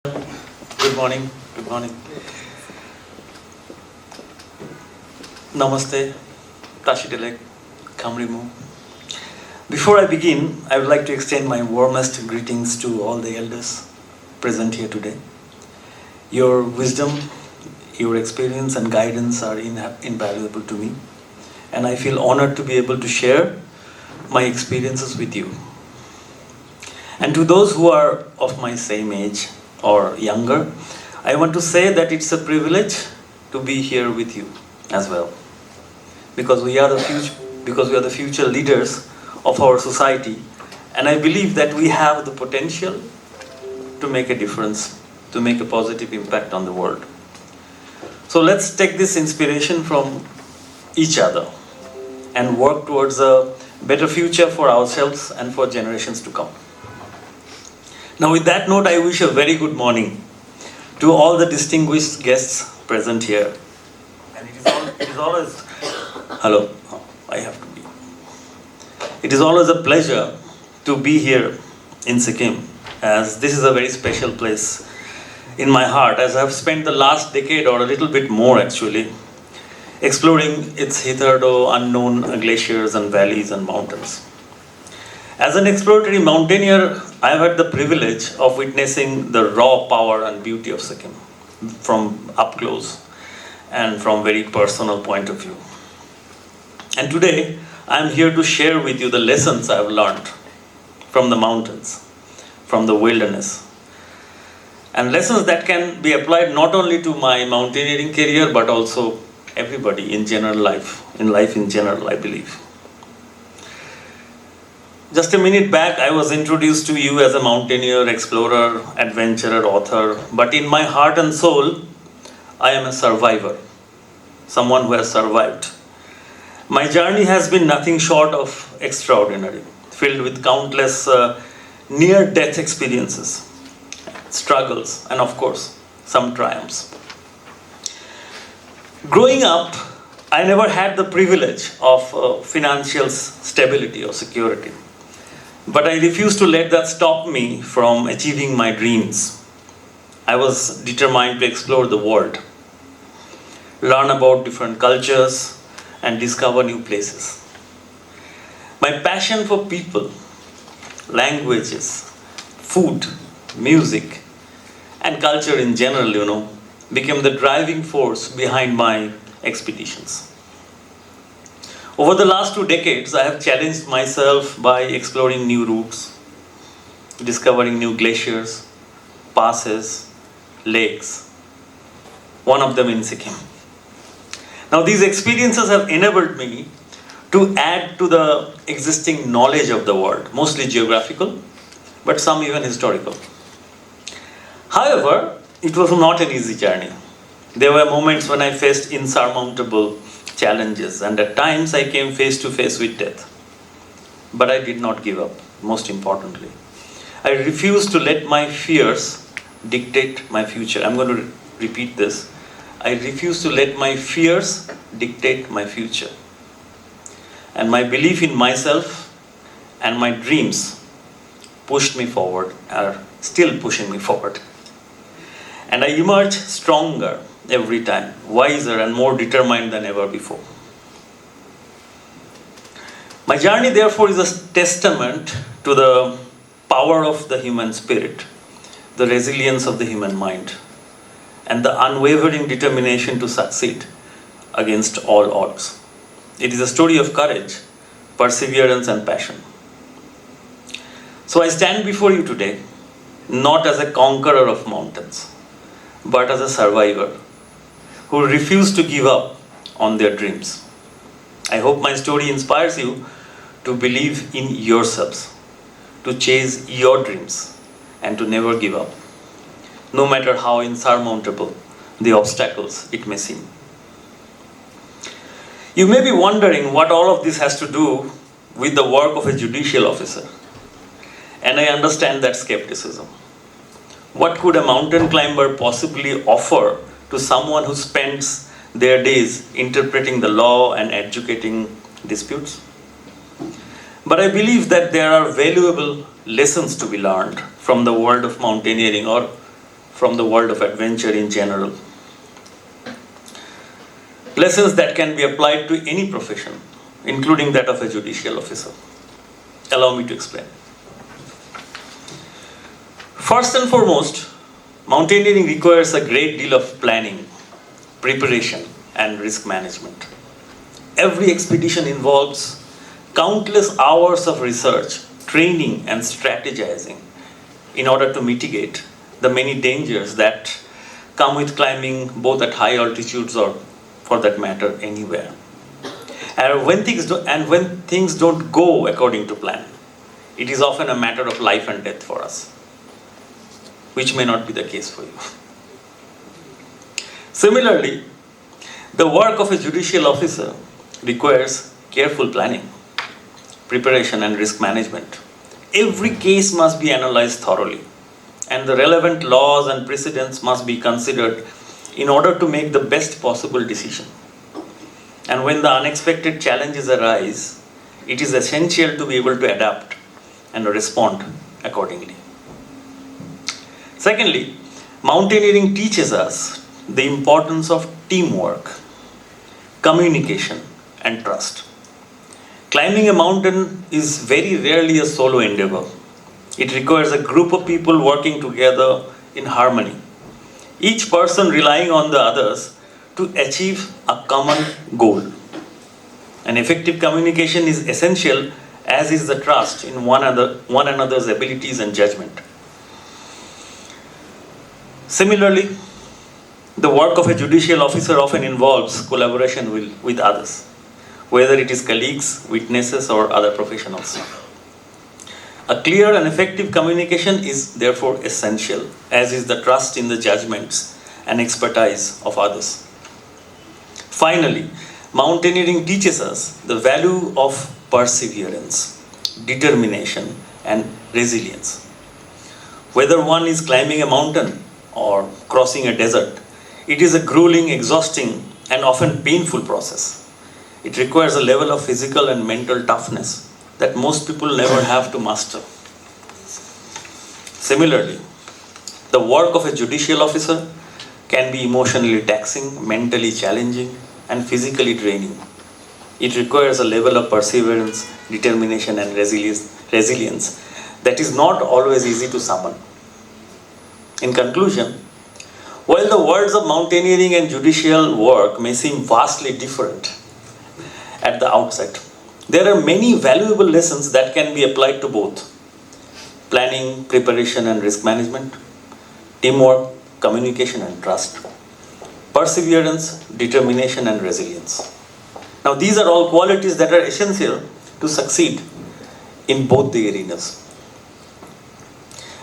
Good morning. Good morning. Namaste. Tashidelek. Kamrimu. Before I begin, I would like to extend my warmest greetings to all the elders present here today. Your wisdom, your experience and guidance are invaluable to me, and I feel honored to be able to share my experiences with you. And to those who are of my same age or younger, I want to say that it's a privilege to be here with you as well, because we are the future leaders of our society, and I believe that we have the potential to make a difference, to make a positive impact on the world. So let's take this inspiration from each other and work towards a better future for ourselves and for generations to come. Now, with that note, I wish a very good morning to all the distinguished guests present here. And it is always, hello, I have to be. It is always a pleasure to be here in Sikkim, as this is a very special place in my heart, as I have spent the last decade or a little bit more actually, exploring its hitherto unknown glaciers and valleys and mountains. As an exploratory mountaineer, I have had the privilege of witnessing the raw power and beauty of Sikkim from up close and from very personal point of view. And today, I am here to share with you the lessons I have learned from the mountains, from the wilderness, and lessons that can be applied not only to my mountaineering career, but also everybody in life in general, I believe. Just a minute back, I was introduced to you as a mountaineer, explorer, adventurer, author, but in my heart and soul, I am a survivor, someone who has survived. My journey has been nothing short of extraordinary, filled with countless near-death experiences, struggles, and of course, some triumphs. Growing up, I never had the privilege of financial stability or security. But I refused to let that stop me from achieving my dreams. I was determined to explore the world, learn about different cultures, and discover new places. My passion for people, languages, food, music, and culture in general, became the driving force behind my expeditions. Over the last 2 decades, I have challenged myself by exploring new routes, discovering new glaciers, passes, lakes, one of them in Sikkim. Now, these experiences have enabled me to add to the existing knowledge of the world, mostly geographical, but some even historical. However, it was not an easy journey. There were moments when I faced insurmountable challenges, and at times I came face to face with death. But I did not give up, most importantly. I refused to let my fears dictate my future. I'm going to repeat this. I refused to let my fears dictate my future. And my belief in myself and my dreams pushed me forward, are still pushing me forward. And I emerge stronger every time, wiser and more determined than ever before. My journey, therefore, is a testament to the power of the human spirit, the resilience of the human mind, and the unwavering determination to succeed against all odds. It is a story of courage, perseverance, and passion. So I stand before you today, not as a conqueror of mountains, but as a survivor who refused to give up on their dreams. I hope my story inspires you to believe in yourselves, to chase your dreams, and to never give up, no matter how insurmountable the obstacles it may seem. You may be wondering what all of this has to do with the work of a judicial officer, and I understand that skepticism. What could a mountain climber possibly offer to someone who spends their days interpreting the law and adjudicating disputes? But I believe that there are valuable lessons to be learned from the world of mountaineering, or from the world of adventure in general. Lessons that can be applied to any profession, including that of a judicial officer. Allow me to explain. First and foremost, mountaineering requires a great deal of planning, preparation, and risk management. Every expedition involves countless hours of research, training, and strategizing in order to mitigate the many dangers that come with climbing both at high altitudes or, for that matter, anywhere. And when things don't go according to plan, it is often a matter of life and death for us, which may not be the case for you. Similarly, the work of a judicial officer requires careful planning, preparation, and risk management. Every case must be analyzed thoroughly, and the relevant laws and precedents must be considered in order to make the best possible decision. And when the unexpected challenges arise, it is essential to be able to adapt and respond accordingly. Secondly, mountaineering teaches us the importance of teamwork, communication, and trust. Climbing a mountain is very rarely a solo endeavor. It requires a group of people working together in harmony, each person relying on the others to achieve a common goal. An effective communication is essential, as is the trust in one another's abilities and judgment. Similarly, the work of a judicial officer often involves collaboration with others, whether it is colleagues, witnesses, or other professionals. A clear and effective communication is therefore essential, as is the trust in the judgments and expertise of others. Finally, mountaineering teaches us the value of perseverance, determination, and resilience. Whether one is climbing a mountain or crossing a desert, it is a grueling, exhausting, and often painful process. It requires a level of physical and mental toughness that most people never have to master. Similarly, the work of a judicial officer can be emotionally taxing, mentally challenging, and physically draining. It requires a level of perseverance, determination, and resilience that is not always easy to summon. In conclusion, while the worlds of mountaineering and judicial work may seem vastly different at the outset, there are many valuable lessons that can be applied to both: planning, preparation, and risk management, teamwork, communication, and trust, perseverance, determination, and resilience. Now, these are all qualities that are essential to succeed in both the arenas.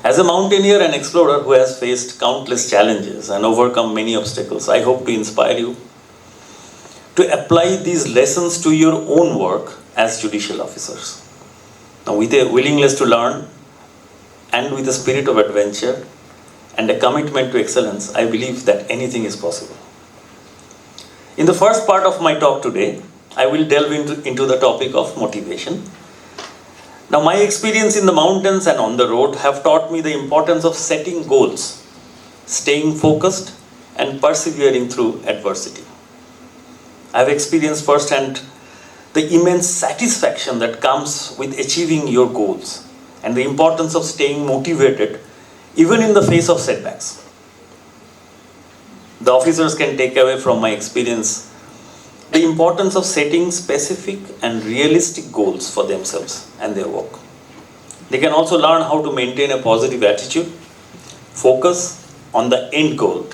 As a mountaineer and explorer who has faced countless challenges and overcome many obstacles, I hope to inspire you to apply these lessons to your own work as judicial officers. Now, with a willingness to learn and with a spirit of adventure and a commitment to excellence, I believe that anything is possible. In the first part of my talk today, I will delve into the topic of motivation. Now, my experience in the mountains and on the road have taught me the importance of setting goals, staying focused, and persevering through adversity. I have experienced firsthand the immense satisfaction that comes with achieving your goals and the importance of staying motivated even in the face of setbacks. The officers can take away from my experience the importance of setting specific and realistic goals for themselves and their work. They can also learn how to maintain a positive attitude, focus on the end goal,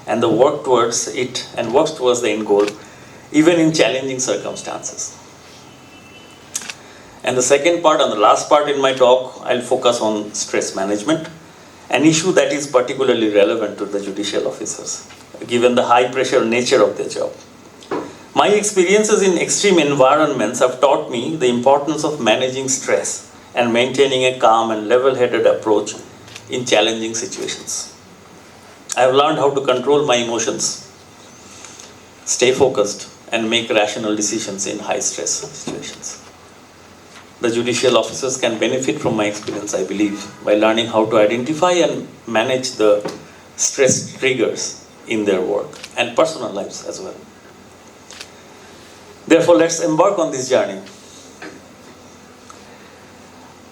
and work towards the end goal, even in challenging circumstances. And the second part and the last part in my talk, I'll focus on stress management, an issue that is particularly relevant to the judicial officers, given the high pressure nature of their job. My experiences in extreme environments have taught me the importance of managing stress and maintaining a calm and level-headed approach in challenging situations. I have learned how to control my emotions, stay focused, and make rational decisions in high-stress situations. The judicial officers can benefit from my experience, I believe, by learning how to identify and manage the stress triggers in their work and personal lives as well. Therefore, let's embark on this journey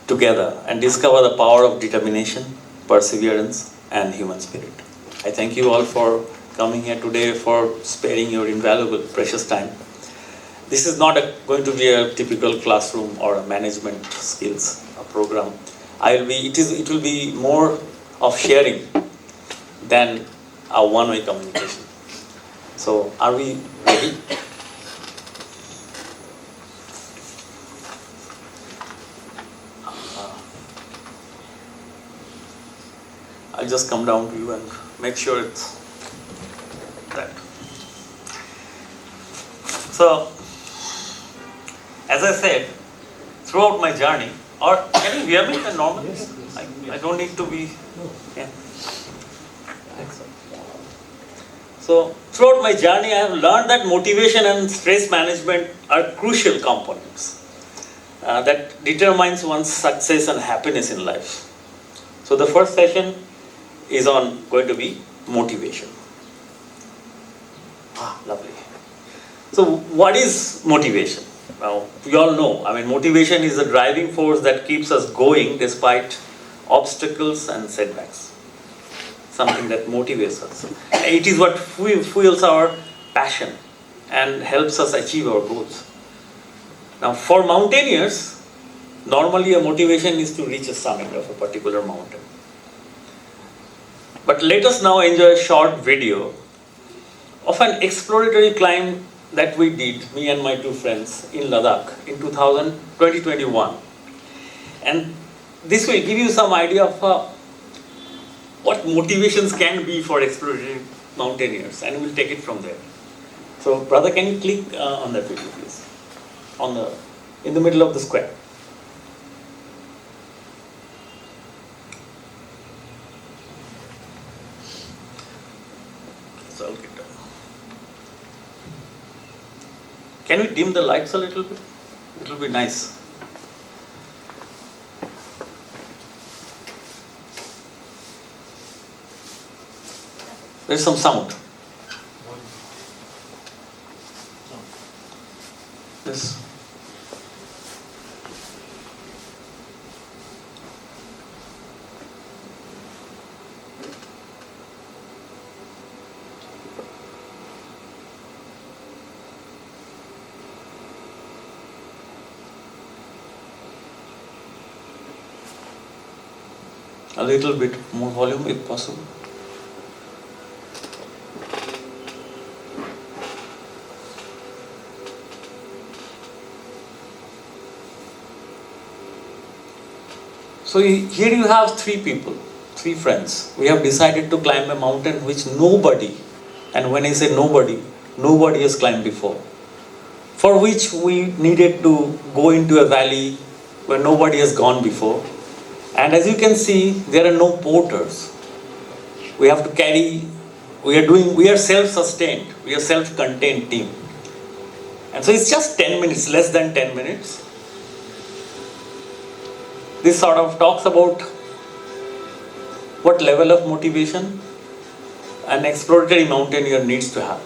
together and discover the power of determination, perseverance, and human spirit. I thank you all for coming here today, for sparing your invaluable, precious time. This is not going to be a typical classroom or a management skills program. It will be more of sharing than a one-way communication. So, are we ready? I'll just come down to you and make sure it's that. So, as I said, throughout my journey, or can you hear me normally? Yes. I don't need to be. Yeah. So, throughout my journey, I have learned that motivation and stress management are crucial components that determines one's success and happiness in life. So, the first session is going to be motivation. Lovely. So, what is motivation? Now, we all know, motivation is the driving force that keeps us going despite obstacles and setbacks. Something that motivates us. It is what fuels our passion and helps us achieve our goals. Now, for mountaineers, normally a motivation is to reach a summit of a particular mountain. But let us now enjoy a short video of an exploratory climb that we did, me and my two friends, in Ladakh in 2021. And this will give you some idea of what motivations can be for exploratory mountaineers, and we'll take it from there. So, brother, can you click on that video, please? In the middle of the square. So, I'll get done. Can we dim the lights a little bit? It will be nice. There's some sound. Yes. A little bit more volume if possible. So here you have three people, three friends. We have decided to climb a mountain which nobody, and when I say nobody has climbed before. For which we needed to go into a valley where nobody has gone before. And as you can see, there are no porters. We have to carry, we are self-sustained, we are self-contained team. And so it's just 10 minutes, less than 10 minutes. This sort of talks about what level of motivation an exploratory mountaineer needs to have.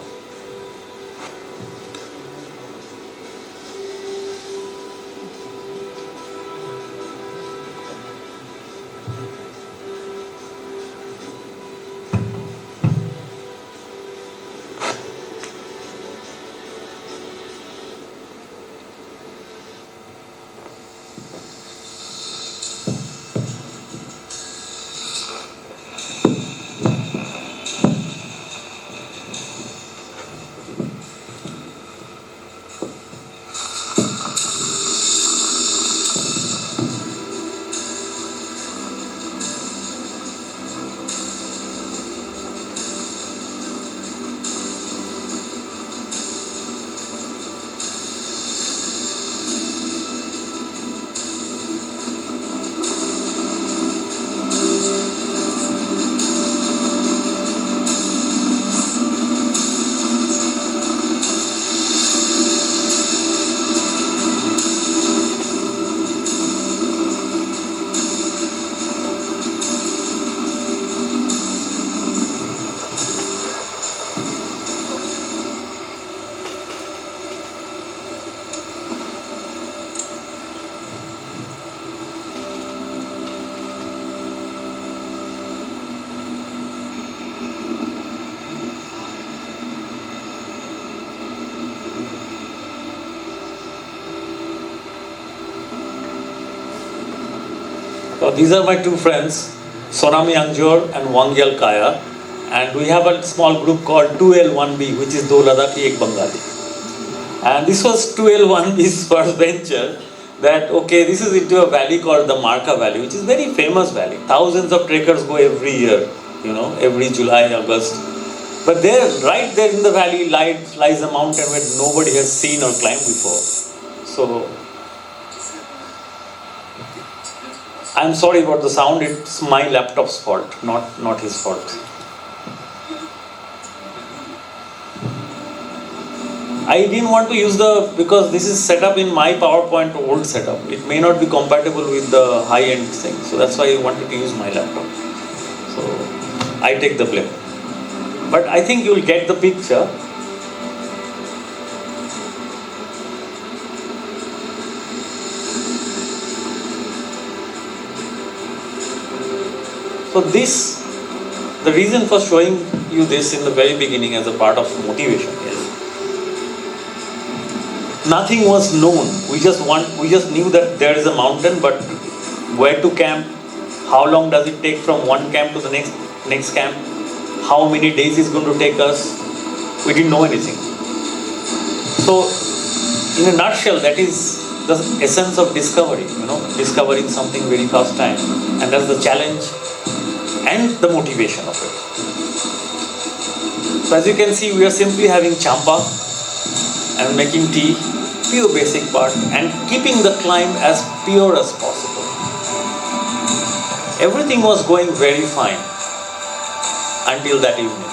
So these are my two friends, Sonami Angjor and Wangyal Kaya. And we have a small group called 2L1B, which is Do Ladakhi Ek Bengali. And this was 2L1B's first venture that, okay, this is into a valley called the Marka Valley, which is a very famous valley. Thousands of trekkers go every year, every July, August. But there, right there in the valley, lies a mountain where nobody has seen or climbed before. So, I'm sorry about the sound, it's my laptop's fault, not his fault. I didn't want to use because this is set up in my PowerPoint old setup. It may not be compatible with the high-end thing. So that's why I wanted to use my laptop. So I take the blame. But I think you'll get the picture. So the reason for showing you this in the very beginning as a part of motivation is, nothing was known. We just knew that there is a mountain, but where to camp, how long does it take from one camp to the next camp, how many days is going to take us. We didn't know anything. So, in a nutshell, that is the essence of discovery. Discovering something very first time, and that's the challenge and the motivation of it. So, as you can see, we are simply having champa and making tea, few basic part, and keeping the climb as pure as possible. Everything was going very fine until that evening.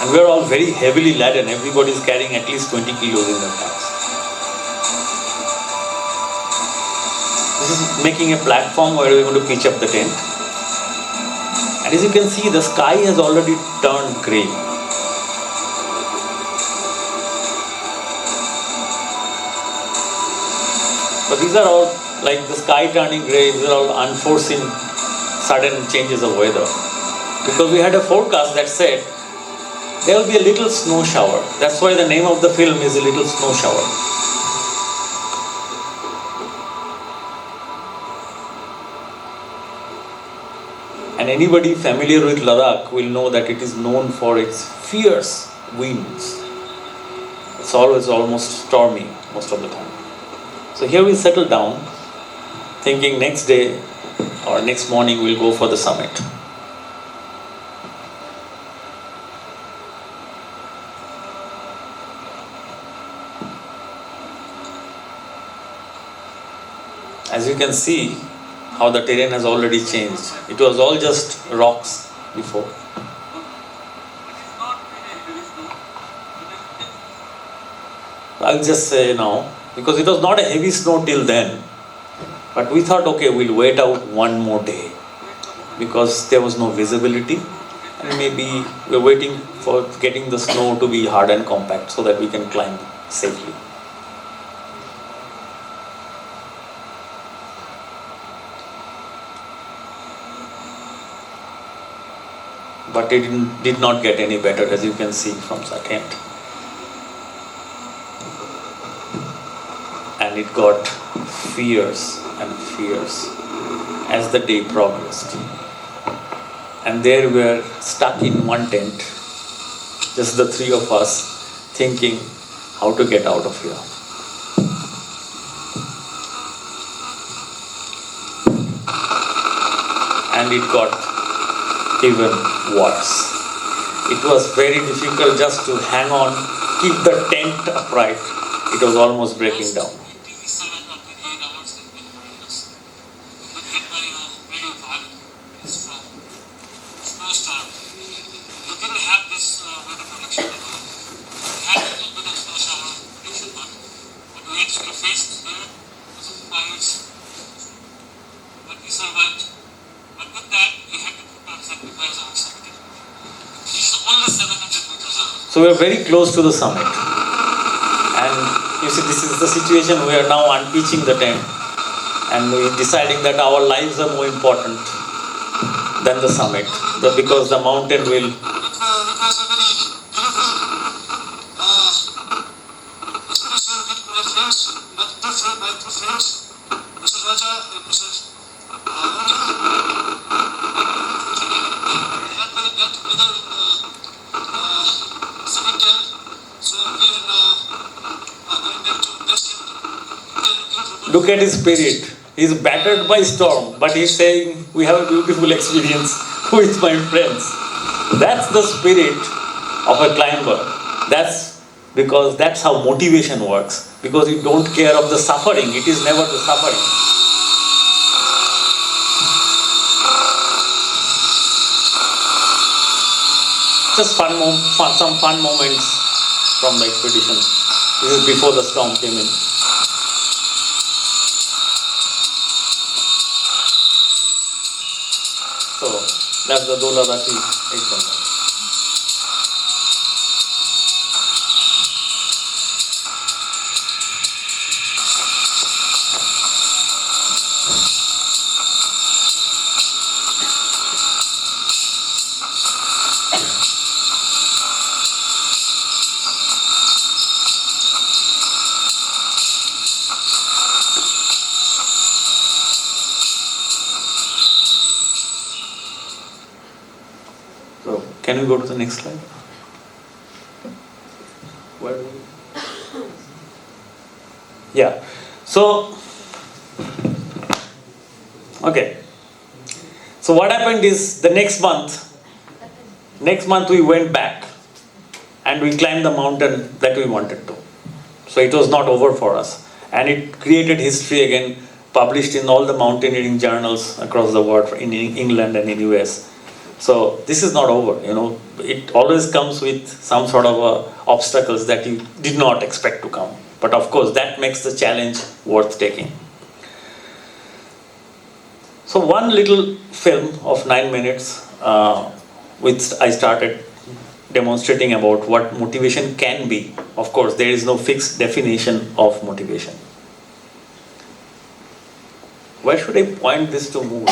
And we are all very heavily laden. Everybody is carrying at least 20 kilos in their packs. This is making a platform where we are going to pitch up the tent. And as you can see, the sky has already turned grey. So these are all, like the sky turning grey, these are all unforeseen sudden changes of weather. Because we had a forecast that said there will be a little snow shower. That's why the name of the film is A Little Snow Shower. And anybody familiar with Ladakh will know that it is known for its fierce winds. It's always almost stormy most of the time. So here we settle down, thinking next day or next morning we'll go for the summit. As you can see, how the terrain has already changed. It was all just rocks before. I'll just say now, because it was not a heavy snow till then, but we thought, okay, we'll wait out one more day because there was no visibility, and maybe we're waiting for getting the snow to be hard and compact so that we can climb safely. But it did not get any better, as you can see from the tent. And it got fierce and fierce as the day progressed. And there we were stuck in one tent, just the three of us, thinking how to get out of here. And it got even worse. It was very difficult just to hang on, keep the tent upright. It was almost breaking down. So we are very close to the summit, and you see, this is the situation. We are now unpitching the tent, and we are deciding that our lives are more important than the summit, because the mountain will Look at his spirit. He's battered by storm, but he's saying, we have a beautiful experience with my friends. That's the spirit of a climber. That's how motivation works. Because you don't care of the suffering. It is never the suffering. Just some fun moments from the expedition. This is before the storm came in. So that's the Dolarati example. So, can we go to the next slide? Where do we? Yeah. So, okay. So what happened is the next month we went back and we climbed the mountain that we wanted to. So it was not over for us. And it created history again, published in all the mountaineering journals across the world, in England and in US. So this is not over, It always comes with some sort of obstacles that you did not expect to come. But of course, that makes the challenge worth taking. So one little film of 9 minutes, which I started demonstrating about what motivation can be. Of course, there is no fixed definition of motivation. Where should I point this to move?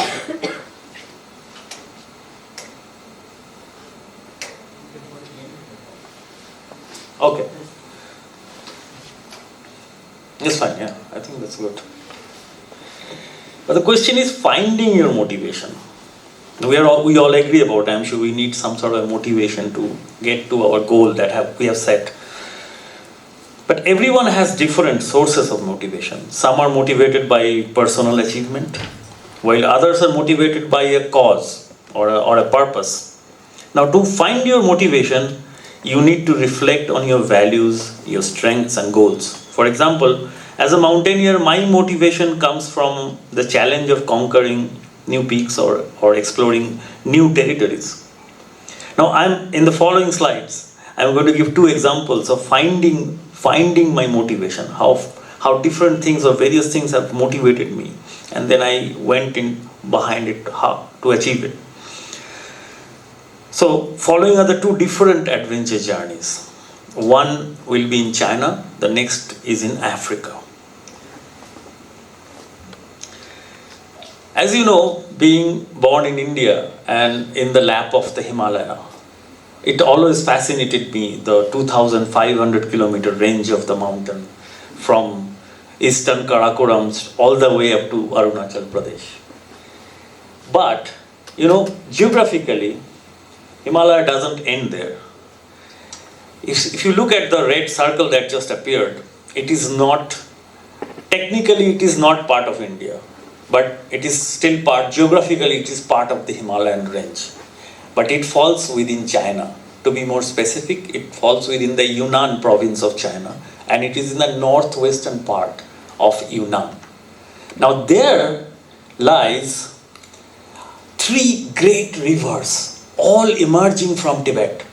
Okay. That's fine, yeah. I think that's good. But the question is finding your motivation. We all agree about, I'm sure we need some sort of motivation to get to our goal that we have set. But everyone has different sources of motivation. Some are motivated by personal achievement, while others are motivated by a cause or a purpose. Now, to find your motivation, you need to reflect on your values, your strengths and goals. For example, as a mountaineer, my motivation comes from the challenge of conquering new peaks or exploring new territories. Now, in the following slides, I'm going to give 2 examples of finding my motivation, how different things or various things have motivated me. And then I went in behind it, how to achieve it. So, following are the 2 different adventure journeys. One will be in China, the next is in Africa. As you know, being born in India and in the lap of the Himalaya, it always fascinated me, the 2,500 kilometer range of the mountain from eastern Karakoram all the way up to Arunachal Pradesh. But, geographically, Himalaya doesn't end there. If you look at the red circle that just appeared, technically it is not part of India, but it is still geographically it is part of the Himalayan range. But it falls within China. To be more specific, it falls within the Yunnan province of China, and it is in the northwestern part of Yunnan. Now there lies 3 great rivers, all emerging from Tibet.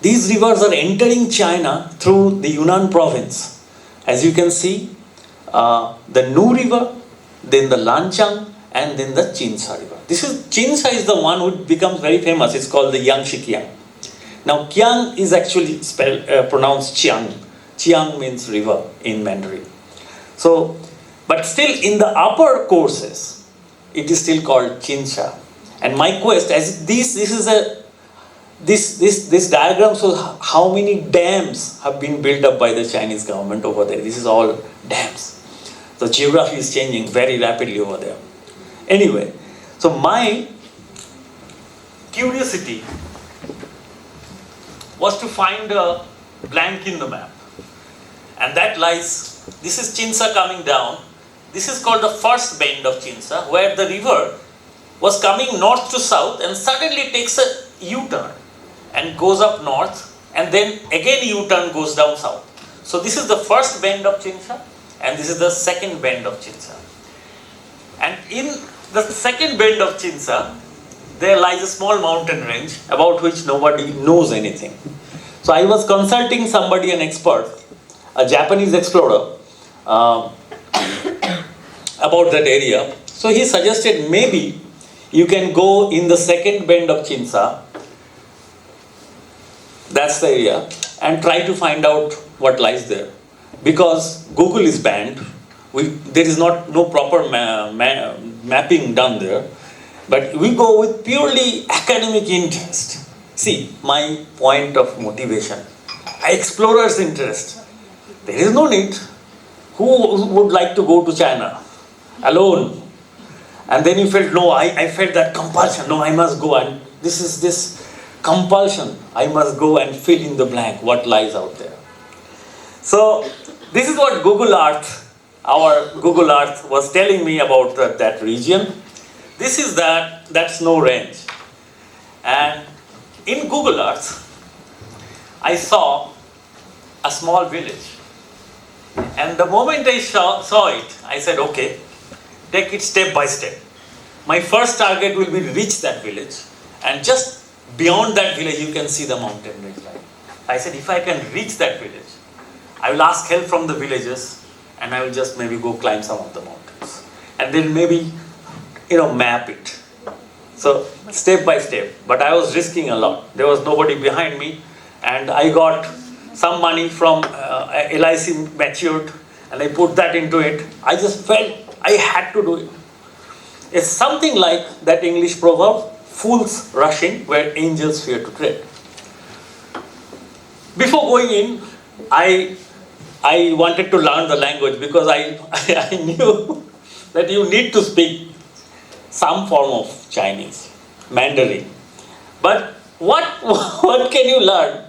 These rivers are entering China through the Yunnan province. As you can see, the Nu River, then the Lanchang, and then the Chinsha River. Chinsha is the one who becomes very famous. It's called the Yangtze Kiang. Now, Kiang is actually pronounced Chiang. Chiang means river in Mandarin. So, but still in the upper courses, it is still called Chinsha. And my quest, as this diagram shows how many dams have been built up by the Chinese government over there. This is all dams. The geography is changing very rapidly over there. Anyway, so my curiosity was to find a blank in the map. And that lies, this is Chinsa coming down. This is called the first bend of Chinsa, where the river was coming north to south and suddenly takes a U-turn and goes up north, and then again U-turn goes down south. So this is the first bend of Chinsa, and this is the second bend of Chinsa. And in the second bend of Chinsa, there lies a small mountain range about which nobody knows anything. So I was consulting somebody, an expert, a Japanese explorer, about that area. So he suggested maybe you can go in the second bend of Chinsa, that's the area, and try to find out what lies there. Because Google is banned, there is no proper mapping done there, but we go with purely academic interest. See, my point of motivation, explorer's interest. There is no need. Who would like to go to China alone? And then you felt, no, I felt that compulsion. No, I must go, and this compulsion. I must go and fill in the blank, what lies out there. So this is what Google Earth, our Google Earth was telling me about that region. This is that snow range. And in Google Earth, I saw a small village. And the moment I saw it, I said, okay, take it step by step. My first target will be to reach that village, and just beyond that village you can see the mountain range line. I said, if I can reach that village, I will ask help from the villagers, and I will just maybe go climb some of the mountains. And then maybe, map it. So step by step, but I was risking a lot. There was nobody behind me, and I got some money from LIC matured, and I put that into it. I just felt I had to do it. It's something like that English proverb, fools rush in where angels fear to tread. Before going in, I wanted to learn the language because I knew that you need to speak some form of Chinese, Mandarin. But what can you learn?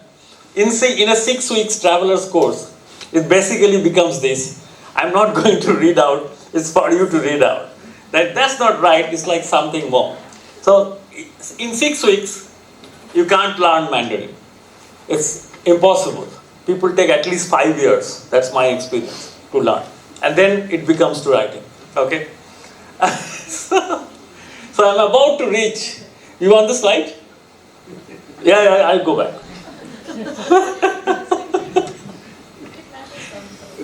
In a 6 weeks traveler's course, it basically becomes this. I'm not going to read out, it's for you to read out. That's not right, it's like something more. So in 6 weeks, you can't learn Mandarin. It's impossible. People take at least 5 years, that's my experience, to learn. And then it becomes to writing, okay? So I'm about to reach, you want the slide? Yeah, I'll go back.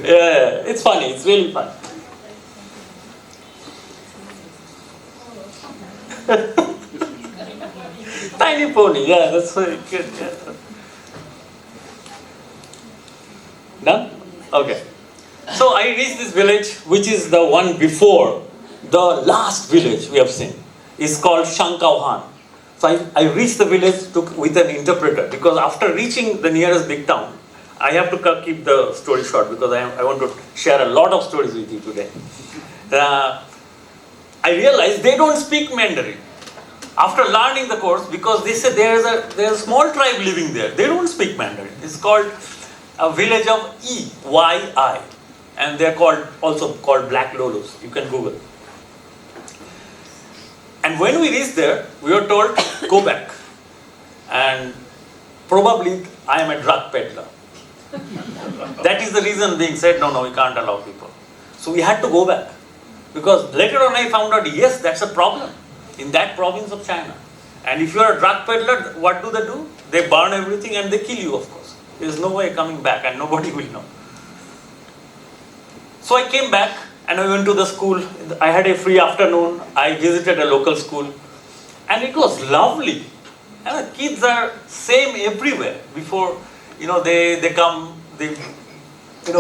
Yeah, it's funny, it's really fun. Tiny pony, yeah, that's very good. Yeah. Done? Okay. So I reached this village, which is the one before the last village we have seen. It's called Shankauhan. So I reached the village with an interpreter, because after reaching the nearest big town, I have to keep the story short because I want to share a lot of stories with you today. I realized they don't speak Mandarin. After learning the course, because they say there's a small tribe living there, they don't speak Mandarin. It's called a village of EYI, and they're also called Black Lolos. You can Google. And when we reached there, we were told, go back. And probably I am a drug peddler. That is the reason being said, no, we can't allow people. So we had to go back. Because later on I found out, yes, that's a problem in that province of China. And if you are a drug peddler, what do? They burn everything and they kill you, of course. There is no way coming back and nobody will know. So I came back and I went to the school. I had a free afternoon. I visited a local school. And it was lovely. And the kids are same everywhere. Before, they come, they,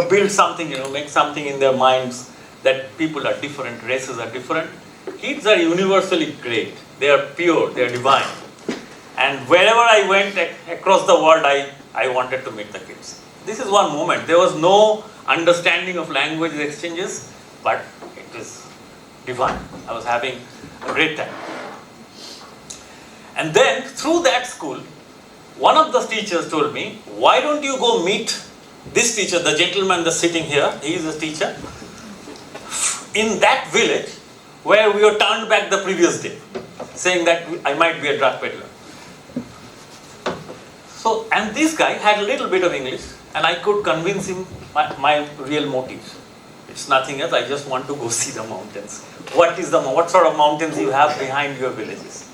build something, make something in their minds that people are different, races are different. Kids are universally great. They are pure, they are divine. And wherever I went across the world, I wanted to meet the kids. This is one moment. There was no understanding of language exchanges, but it was divine. I was having a great time. And then, through that school, one of the teachers told me, why don't you go meet This teacher, the gentleman that's sitting here, he is a teacher in that village where we were turned back the previous day, saying that I might be a drug peddler. So, and this guy had a little bit of English, and I could convince him my real motives. It's nothing else. I just want to go see the mountains. What sort of mountains you have behind your villages?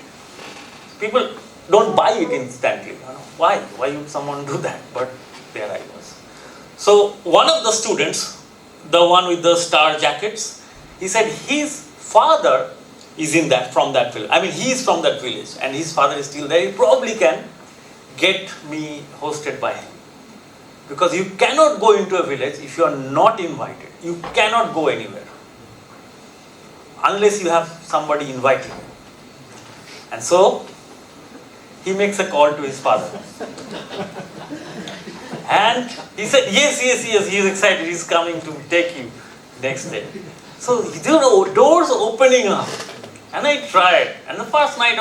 People don't buy it instantly. You know? Why? Why would someone do that? But there I was. So one of the students, the one with the star jackets, he said his father is from that village. I mean, he is from that village, and his father is still there. He probably can get me hosted by him. Because you cannot go into a village if you are not invited. You cannot go anywhere unless you have somebody inviting you. And so he makes a call to his father. And he said, yes, he is excited. He's coming to take you next day. So, doors opening up. And I tried. And the first night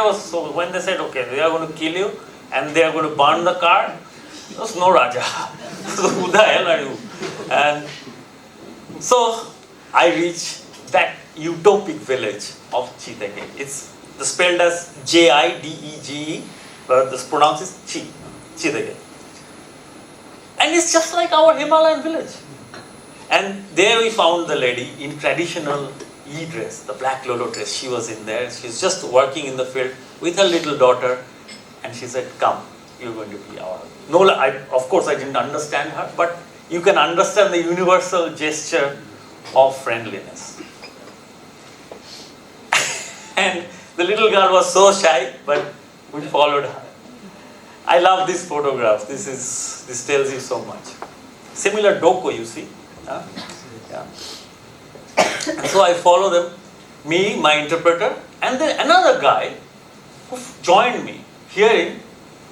when they said, okay, they are going to kill you and they are going to burn the car, there was no Raja. So who the hell are you? And so I reached that utopic village of Chidege. It's spelled as Jidege, but the pronounced is Chidege. And it's just like our Himalayan village. And there we found the lady in traditional dress, the black lolo dress. She was in there. She's just working in the field with her little daughter. And she said, come, you're going to be our... No, of course I didn't understand her, but you can understand the universal gesture of friendliness. And the little girl was so shy, but we followed her. I love this photograph. This tells you so much. Similar doko, you see. Yeah. And so I follow them, me, my interpreter, and then another guy who joined me, hearing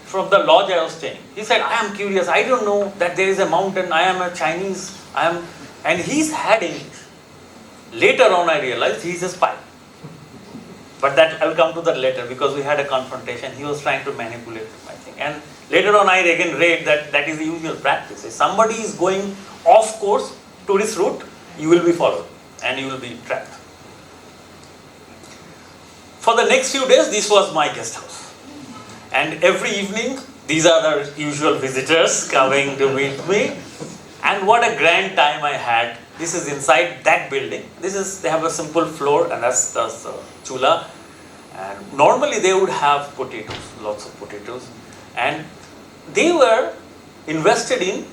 from the lodge I was staying. He said, I am curious, I don't know that there is a mountain, I am a Chinese, and he's had English. Later on I realized he's a spy. But that I'll come to that later because we had a confrontation. He was trying to manipulate my thing. And later on I again read that is the usual practice. If somebody is going off course, tourist route, you will be followed and you will be trapped. For the next few days, this was my guest house. And every evening, these are the usual visitors coming to meet me. And what a grand time I had. This is inside that building. They have a simple floor, and that's the chula. And normally they would have potatoes, lots of potatoes. And they were invested in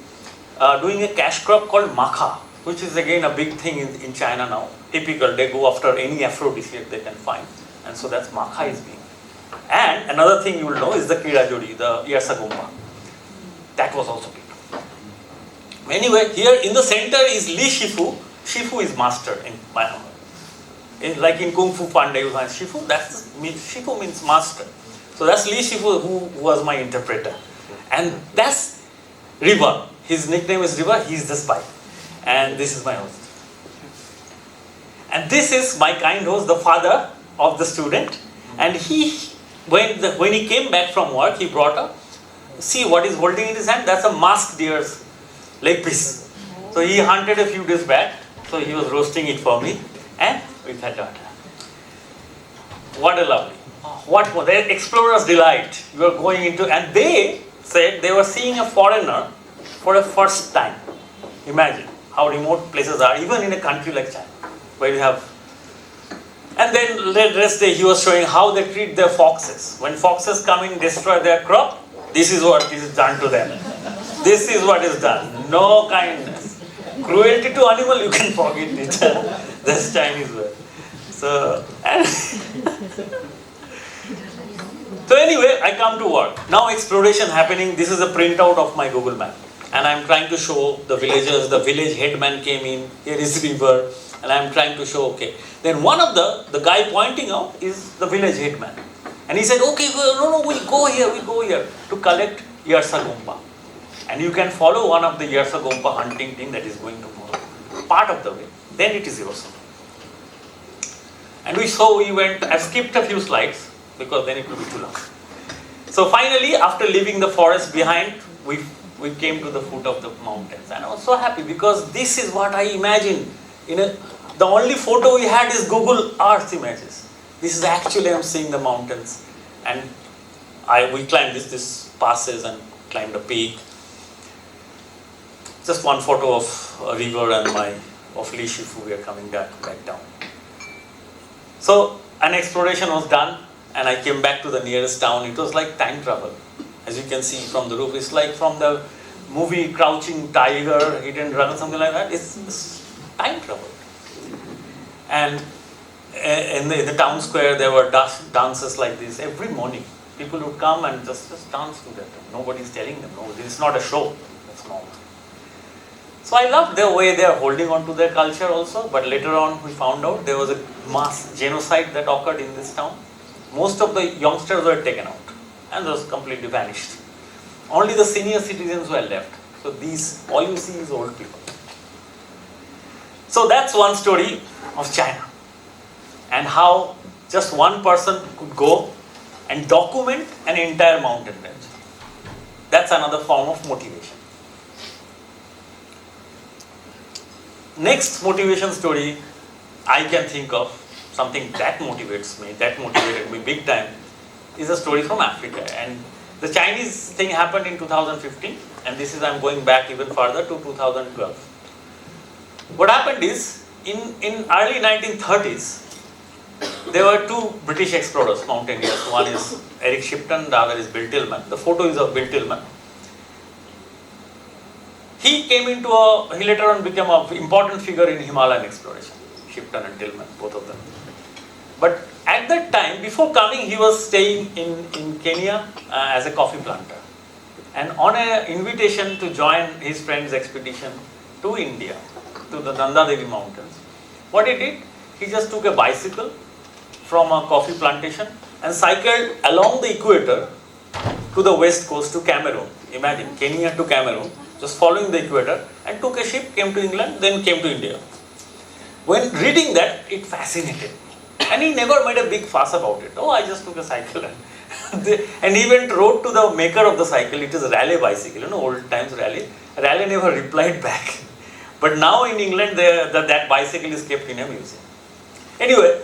doing a cash crop called makha, which is again a big thing in China now. Typical, they go after any aphrodisiac they can find. And so that's makha is being. And another thing you will know is the kirajori, the yarsagomba. That was also big. Anyway, here in the center is Li Shifu. Shifu is master in like in Kung Fu Panda you find Shifu. Shifu means master. So that's Li Shifu who was my interpreter. And that's Riva. His nickname is Riva. He's the spy. And this is my host. And this is my kind host, the father of the student. And when he came back from work, he brought up, see what he's holding in his hand, that's a masked deer's leg piece. So he hunted a few days back, so he was roasting it for me, and with her daughter. What a lovely. What was the explorer's delight. You are going into, and they said they were seeing a foreigner for the first time. Imagine how remote places are, even in a country like China, where you have. And then the rest day he was showing how they treat their foxes. When foxes come in, destroy their crop, this is what is done to them. This is what is done. No kindness. Cruelty to animal, you can forget it. That's Chinese word. So anyway, I come to work. Now exploration happening. This is a printout of my Google map. And I'm trying to show the villagers, the village headman came in, here is river. And I'm trying to show, okay. Then one of the guy pointing out is the village headman. And he said, okay, no, we'll go here to collect Yarsagomba. And you can follow one of the Yarsagomba hunting thing that is going tomorrow. Part of the way. Then it is yours. And we went, I skipped a few slides because then it will be too long. So finally, after leaving the forest behind, we we came to the foot of the mountains. And I was so happy because this is what I imagined. The only photo we had is Google Earth images. This is actually, I'm seeing the mountains. And we climbed this passes and climbed a peak. Just one photo of a river and of Li Shifu, we are coming back down. So an exploration was done and I came back to the nearest town. It was like time travel. As you can see from the roof, it's like from the movie Crouching Tiger, Hidden Dragon, something like that. It's time travel. And in the town square, there were dances like this every morning. People would come and just dance to that. Nobody's telling them, no, this is not a show. That's normal. So I loved the way they are holding on to their culture also, but later on we found out there was a mass genocide that occurred in this town. Most of the youngsters were taken out and those completely vanished. Only the senior citizens were left. So all you see is old people. So that's one story of China and how just one person could go and document an entire mountain range. That's another form of motivation. Next motivation story I can think of, something that motivated me big time, is a story from Africa. And the Chinese thing happened in 2015, and I'm going back even further to 2012. What happened is, in early 1930s, there were two British explorers, mountaineers. One is Eric Shipton, the other is Bill Tillman. The photo is of Bill Tillman. He later on became an important figure in Himalayan exploration. Shipton and Tillman, both of them. But at that time, before coming, he was staying in Kenya as a coffee planter. And on an invitation to join his friend's expedition to India, to the Nanda Devi mountains, what he did, he just took a bicycle from a coffee plantation and cycled along the equator to the west coast to Cameroon. Imagine, Kenya to Cameroon, just following the equator, and took a ship, came to England, then came to India. When reading that, it fascinated me. And he never made a big fuss about it. Oh, I just took a cycle. And he wrote to the maker of the cycle, it is a Raleigh bicycle, old times Raleigh. Raleigh never replied back. But now in England, that bicycle is kept in a museum. Anyway,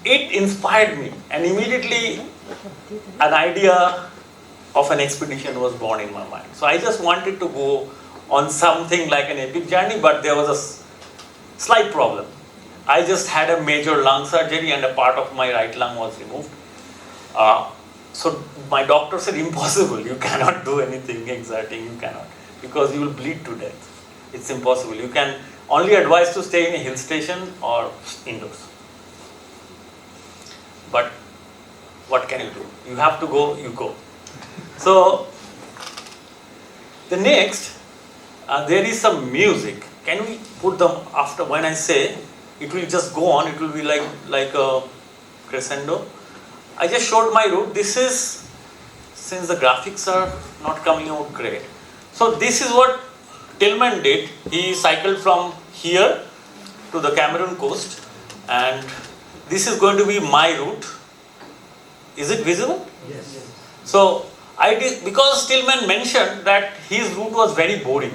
it inspired me, and immediately an idea of an expedition was born in my mind. So I just wanted to go on something like an epic journey, but there was a slight problem. I just had a major lung surgery and a part of my right lung was removed. So my doctor said, impossible, you cannot do anything exciting, you cannot, because you will bleed to death. It's impossible. You can only advise to stay in a hill station or indoors. But what can you do? You have to go, you go. So, the next, there is some music. Can we put them after, when I say, it will just go on, it will be like a crescendo. I just showed my route. This is, since the graphics are not coming out great. So this is what Tillman did. He cycled from here to the Cameroon coast, and this is going to be my route. Is it visible? Yes. So I did, because Tillman mentioned that his route was very boring.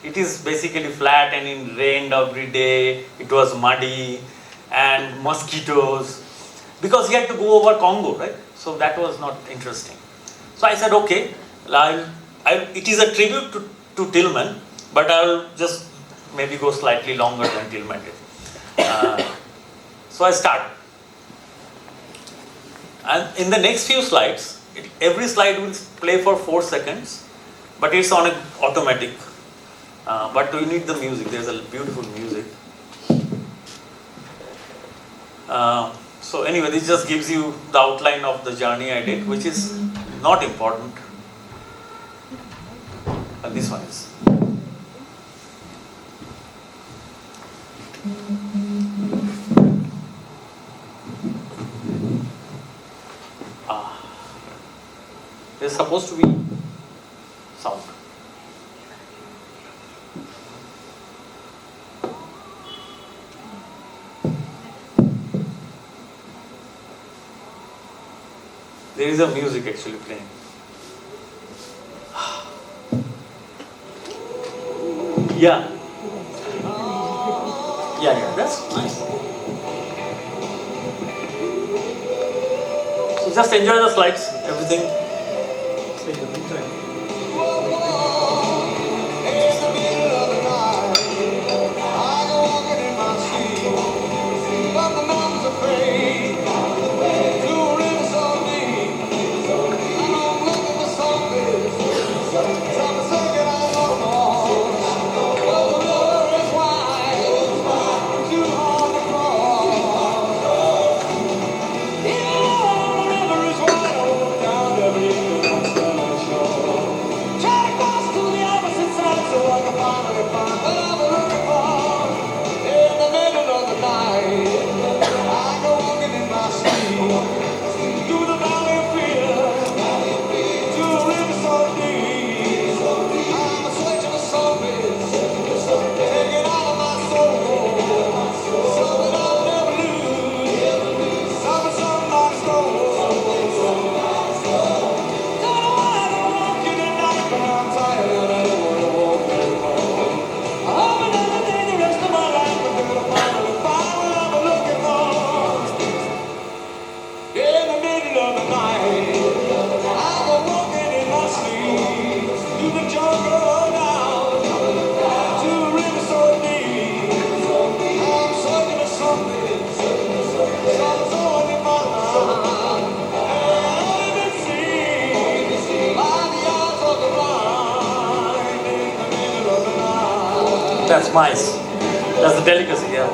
It is basically flat and it rained every day, it was muddy and mosquitoes, because he had to go over Congo, right? So that was not interesting. So I said, okay, it is a tribute to Tillman, but I will just maybe go slightly longer than Tillman did. So I started. And in the next few slides, every slide will play for 4 seconds, but it's on an automatic. But we need the music. There's a beautiful music. So anyway, this just gives you the outline of the journey I did, which is not important. And this one is. There's supposed to be sound. There is a music actually playing. Yeah. Yeah, that's nice. So just enjoy the slides, everything. That's nice. That's the delicacy, yeah.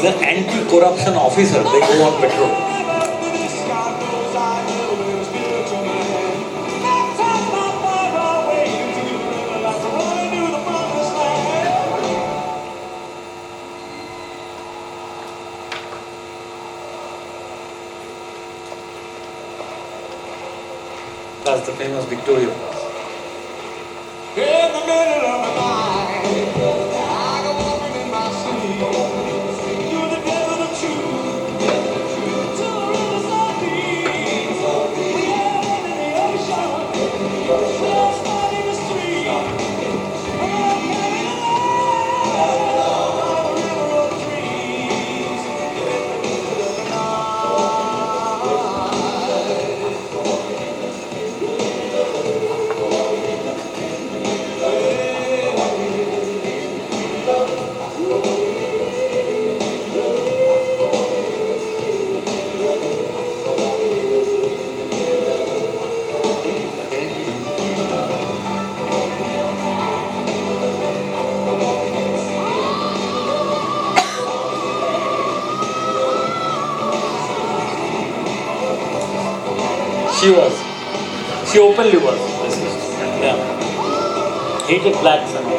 The anti-corruption officer, they go on patrol. That's the famous Victoria Cross. In the middle of the night, I go walking in my sleep through the desert of truth, to the rivers of peace. We are in the ocean, we're starting the street. I'm carrying along by the river of trees. In the middle of the night. She openly was. Yeah. Hated blacks and all.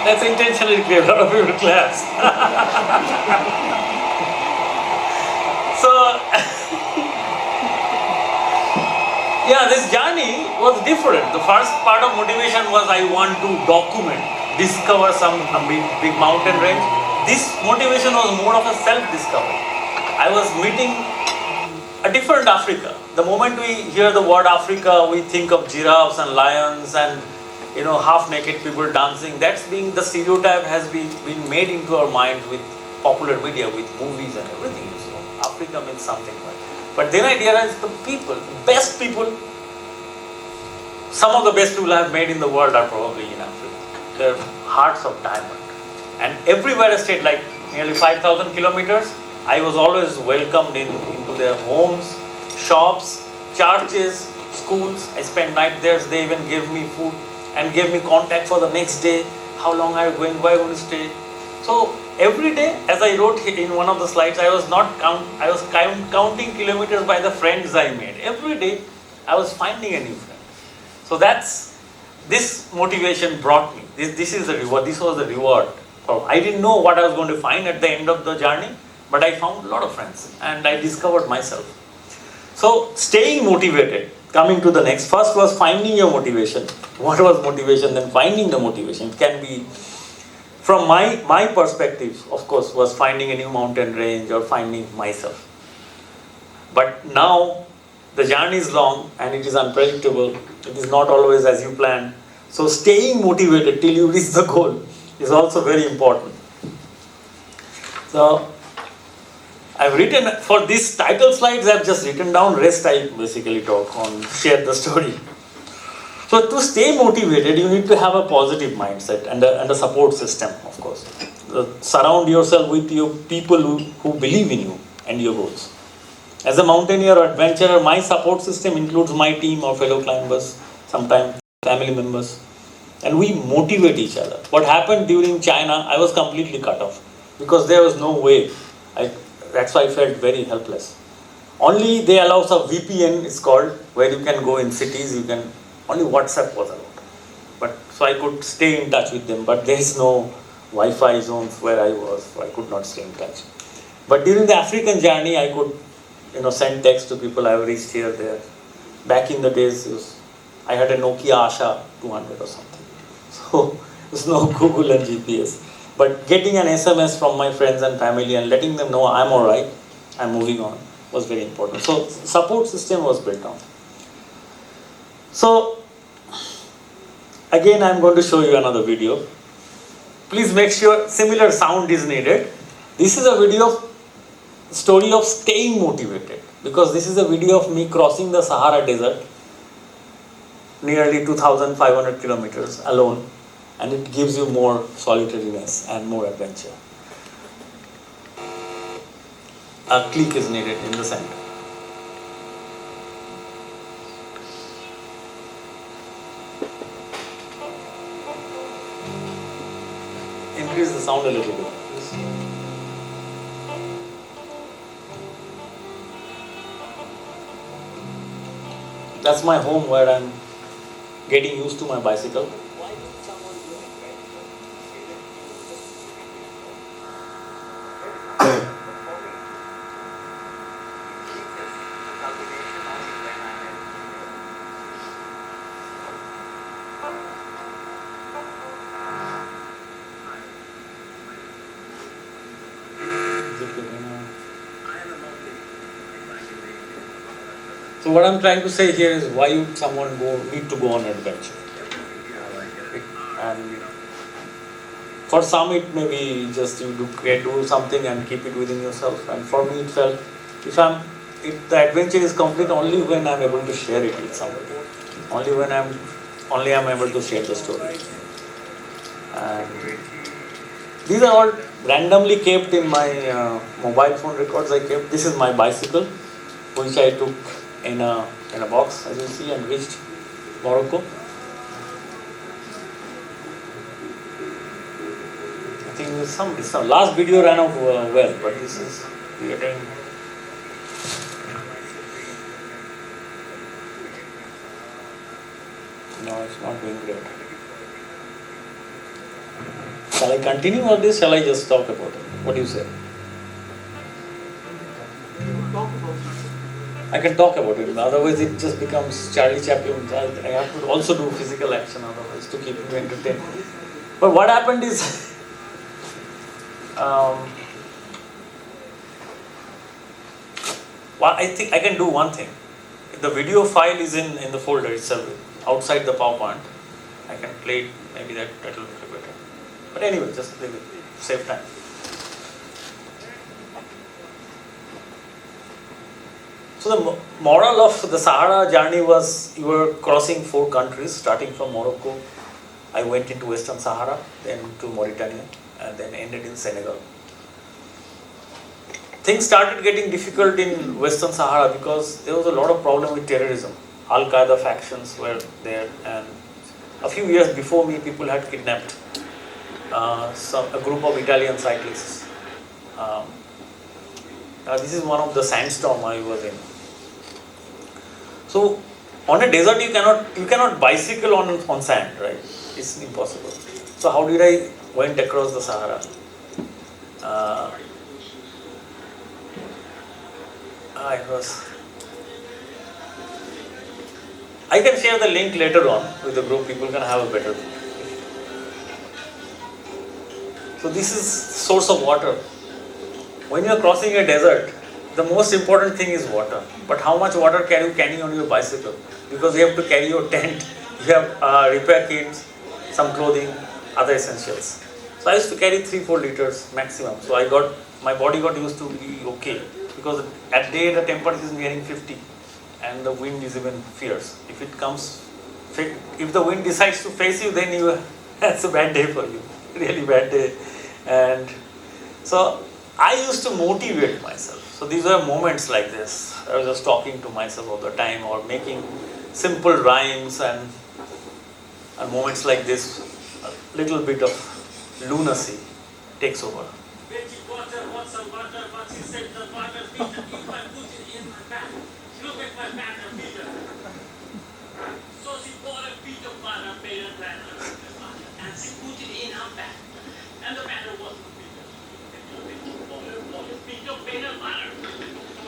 That's intentionally clear. A lot of people class. So, yeah, this journey was different. The first part of motivation was I want to document, discover some big mountain range. This motivation was more of a self-discovery. I was meeting a different Africa. The moment we hear the word Africa, we think of giraffes and lions and half naked people dancing. That's being the stereotype has been made into our mind with popular media, with movies and everything. So Africa means something like. But then I realized the people, best people, some of the best people I have made in the world are probably in Africa. They're hearts of diamond. And everywhere I stayed, like nearly 5,000 kilometers, I was always welcomed into their homes, shops, churches, schools. I spent night there. They even gave me food and gave me contact for the next day. How long are you going? Where are you going to stay? So every day, as I wrote in one of the slides, I was counting kilometers by the friends I made. Every day, I was finding a new friend. So this motivation brought me. This is the reward. This was the reward. I didn't know what I was going to find at the end of the journey, but I found a lot of friends and I discovered myself. So staying motivated, coming to the next, first was finding your motivation. What was motivation? Then finding the motivation. It can be, from my perspective, of course, was finding a new mountain range or finding myself. But now the journey is long and it is unpredictable. It is not always as you plan. So staying motivated till you reach the goal is also very important. So I've written, for these title slides, I've just written down, rest I basically talk on, share the story. So to stay motivated, you need to have a positive mindset and a support system, of course. Surround yourself with your people who believe in you and your goals. As a mountaineer or adventurer, my support system includes my team of fellow climbers, sometimes family members, and we motivate each other. What happened during China, I was completely cut off because there was no way. That's why I felt very helpless. Only they allow a VPN, it's called, where you can go in cities, only WhatsApp was allowed. But so I could stay in touch with them, but there is no Wi-Fi zones where I was, so I could not stay in touch. But during the African journey, I could send text to people. I have reached here, there. Back in the days, I had a Nokia Asha 200 or something. So there's no Google and GPS. But getting an SMS from my friends and family and letting them know I'm alright, I'm moving on, was very important. So support system was built on. So again, I'm going to show you another video. Please make sure similar sound is needed. This is a video story of staying motivated, because this is a video of me crossing the Sahara Desert, nearly 2,500 kilometers alone, and it gives you more solitariness and more adventure. A click is needed in the center. Increase the sound a little bit. That's my home where I'm getting used to my bicycle. So what I'm trying to say here is, why would someone need to go on an adventure? And for some it may be just you do something and keep it within yourself. And for me it felt, if the adventure is complete only when I'm able to share it with somebody. Only I'm able to share the story. And these are all randomly kept in my mobile phone records I kept. This is my bicycle, which I took in a box, as you see, and reached Morocco. I think there's some last video ran out well, but this is getting. No, it's not doing great. Shall I continue on this? Shall I just talk about it? What do you say? I can talk about it. Otherwise, it just becomes Charlie Chaplin. I have to also do physical action otherwise to keep you entertained. But what happened is, I think I can do one thing. The video file is in the folder itself, outside the PowerPoint. I can play it, maybe that will be better. But anyway, just leave it, save time. So the moral of the Sahara journey was you were crossing 4 countries, starting from Morocco. I went into Western Sahara, then to Mauritania, and then ended in Senegal. Things started getting difficult in Western Sahara because there was a lot of problem with terrorism. Al-Qaeda factions were there, and a few years before me, people had kidnapped a group of Italian cyclists. This is one of the sandstorm I was in. So on a desert you cannot bicycle on sand, right? It's impossible. So how did I went across the Sahara? I can share the link later on with the group. People can have a better. So this is source of water. When you are crossing a desert, the most important thing is water. But how much water can you carry on your bicycle? Because you have to carry your tent, you have repair kits, some clothing, other essentials. So I used to carry 3-4 liters maximum. So my body got used to be okay. Because at day the temperature is nearing 50 and the wind is even fierce. If the wind decides to face you, then that's a bad day for you, really bad day. And so I used to motivate myself. So these were moments like this. I was just talking to myself all the time or making simple rhymes, and moments like this, a little bit of lunacy takes over.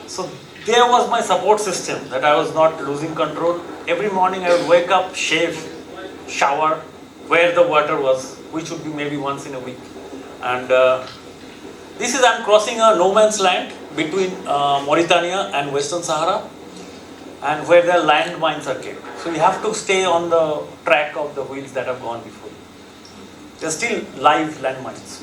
So there was my support system, that I was not losing control. Every morning I would wake up, shave, shower, where the water was, which would be maybe once in a week. And this is, I'm crossing a no man's land between Mauritania and Western Sahara, and where the landmines are kept. So you have to stay on the track of the wheels that have gone before you. They're still live landmines.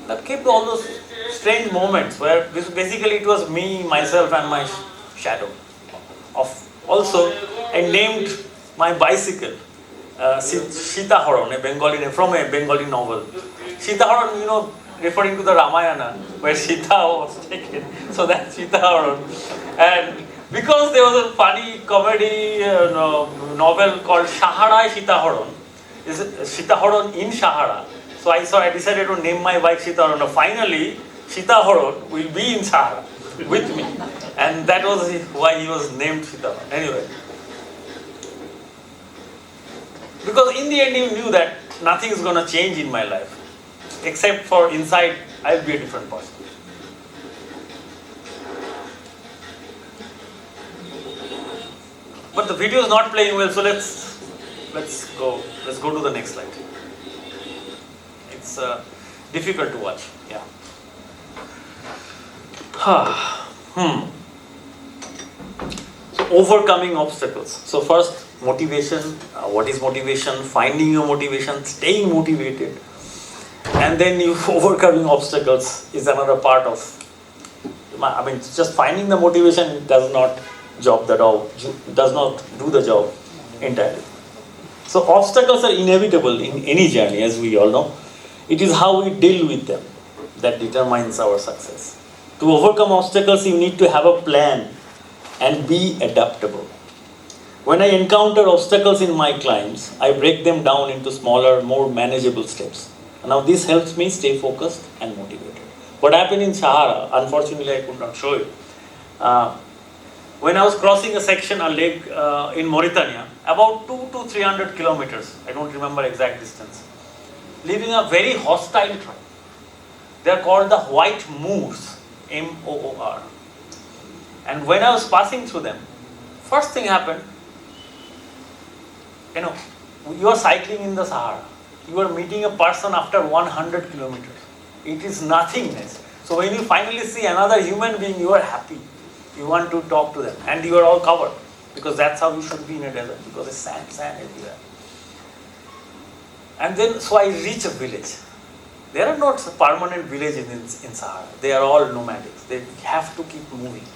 That kept all those strange moments where basically it was me, myself and my shadow. Also, I named my bicycle Sitaharon, a Bengali name from a Bengali novel. Sitaharon, referring to the Ramayana where Sita was taken. So that's Sitaharon. And because there was a funny comedy novel called Shahara Sitaharon, is Sitaharon in Sahara. So I decided to name my bike Sitaharon. Finally, Sitaharon will be in Sahara with me. And that was why he was named Sitaharon. Anyway. Because in the end he knew that nothing is going to change in my life. Except for inside, I'll be a different person. But the video is not playing well, so let's go to the next slide. It's difficult to watch. Yeah. So overcoming obstacles. So first, motivation. What is motivation? Finding your motivation, staying motivated, and then you overcoming obstacles is another part of. Just finding the motivation does not do the job entirely. So obstacles are inevitable in any journey, as we all know. It is how we deal with them that determines our success. To overcome obstacles, you need to have a plan and be adaptable. When I encounter obstacles in my climbs, I break them down into smaller, more manageable steps. Now this helps me stay focused and motivated. What happened in Sahara, unfortunately I could not show it. When I was crossing a leg in Mauritania, about 200 to 300 kilometers, I don't remember exact distance, leaving a very hostile tribe. They are called the White Moors, M-O-O-R. And when I was passing through them, first thing happened, you are cycling in the Sahara. You are meeting a person after 100 kilometers. It is nothingness. So when you finally see another human being, you are happy. You want to talk to them, and you are all covered, because that's how you should be in a desert, because it's sand everywhere. And then, so I reach a village. There are not permanent villages in Sahara. They are all nomadic. They have to keep moving,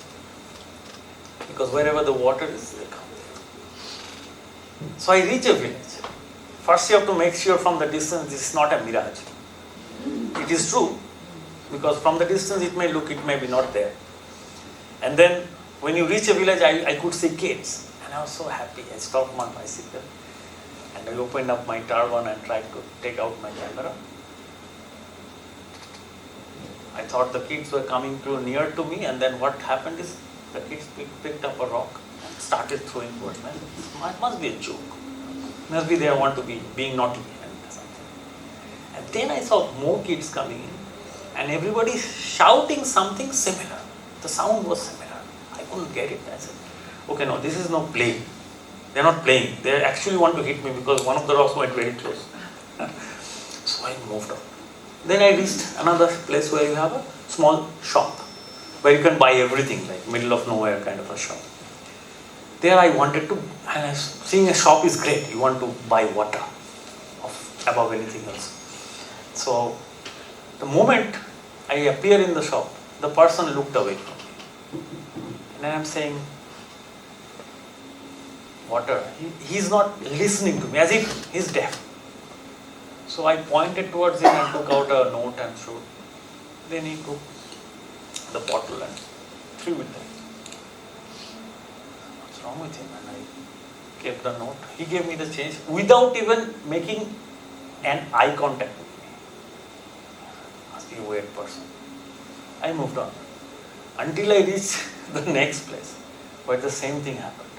because wherever the water is, they come. So I reach a village. First you have to make sure from the distance this is not a mirage. It is true, because from the distance it may look, it may be not there. And then when you reach a village, I could see kids, and I was so happy. I stopped my bicycle and I opened up my turban and tried to take out my camera. I thought the kids were coming too near to me, and then what happened is the kids picked up a rock and started throwing towards me. It must be a joke. Must be they want to be being naughty and something. And then I saw more kids coming in, and everybody shouting something similar. The sound was similar. I couldn't get it. I said, okay, no, this is no playing. They're not playing. They actually want to hit me, because one of the rocks went very close. So I moved on. Then I reached another place where you have a small shop, where you can buy everything, like middle of nowhere kind of a shop. There I wanted to, and seeing a shop is great. You want to buy water above anything else. So the moment I appear in the shop, the person looked away from me. And I'm saying, water. He's not listening to me, as if he's deaf. So I pointed towards him and took out a note and showed. Then he took the bottle and threw it there. What's wrong with him? And I gave the note. He gave me the change without even making an eye contact with me. Must be a weird person. I moved on until I reached the next place where the same thing happened.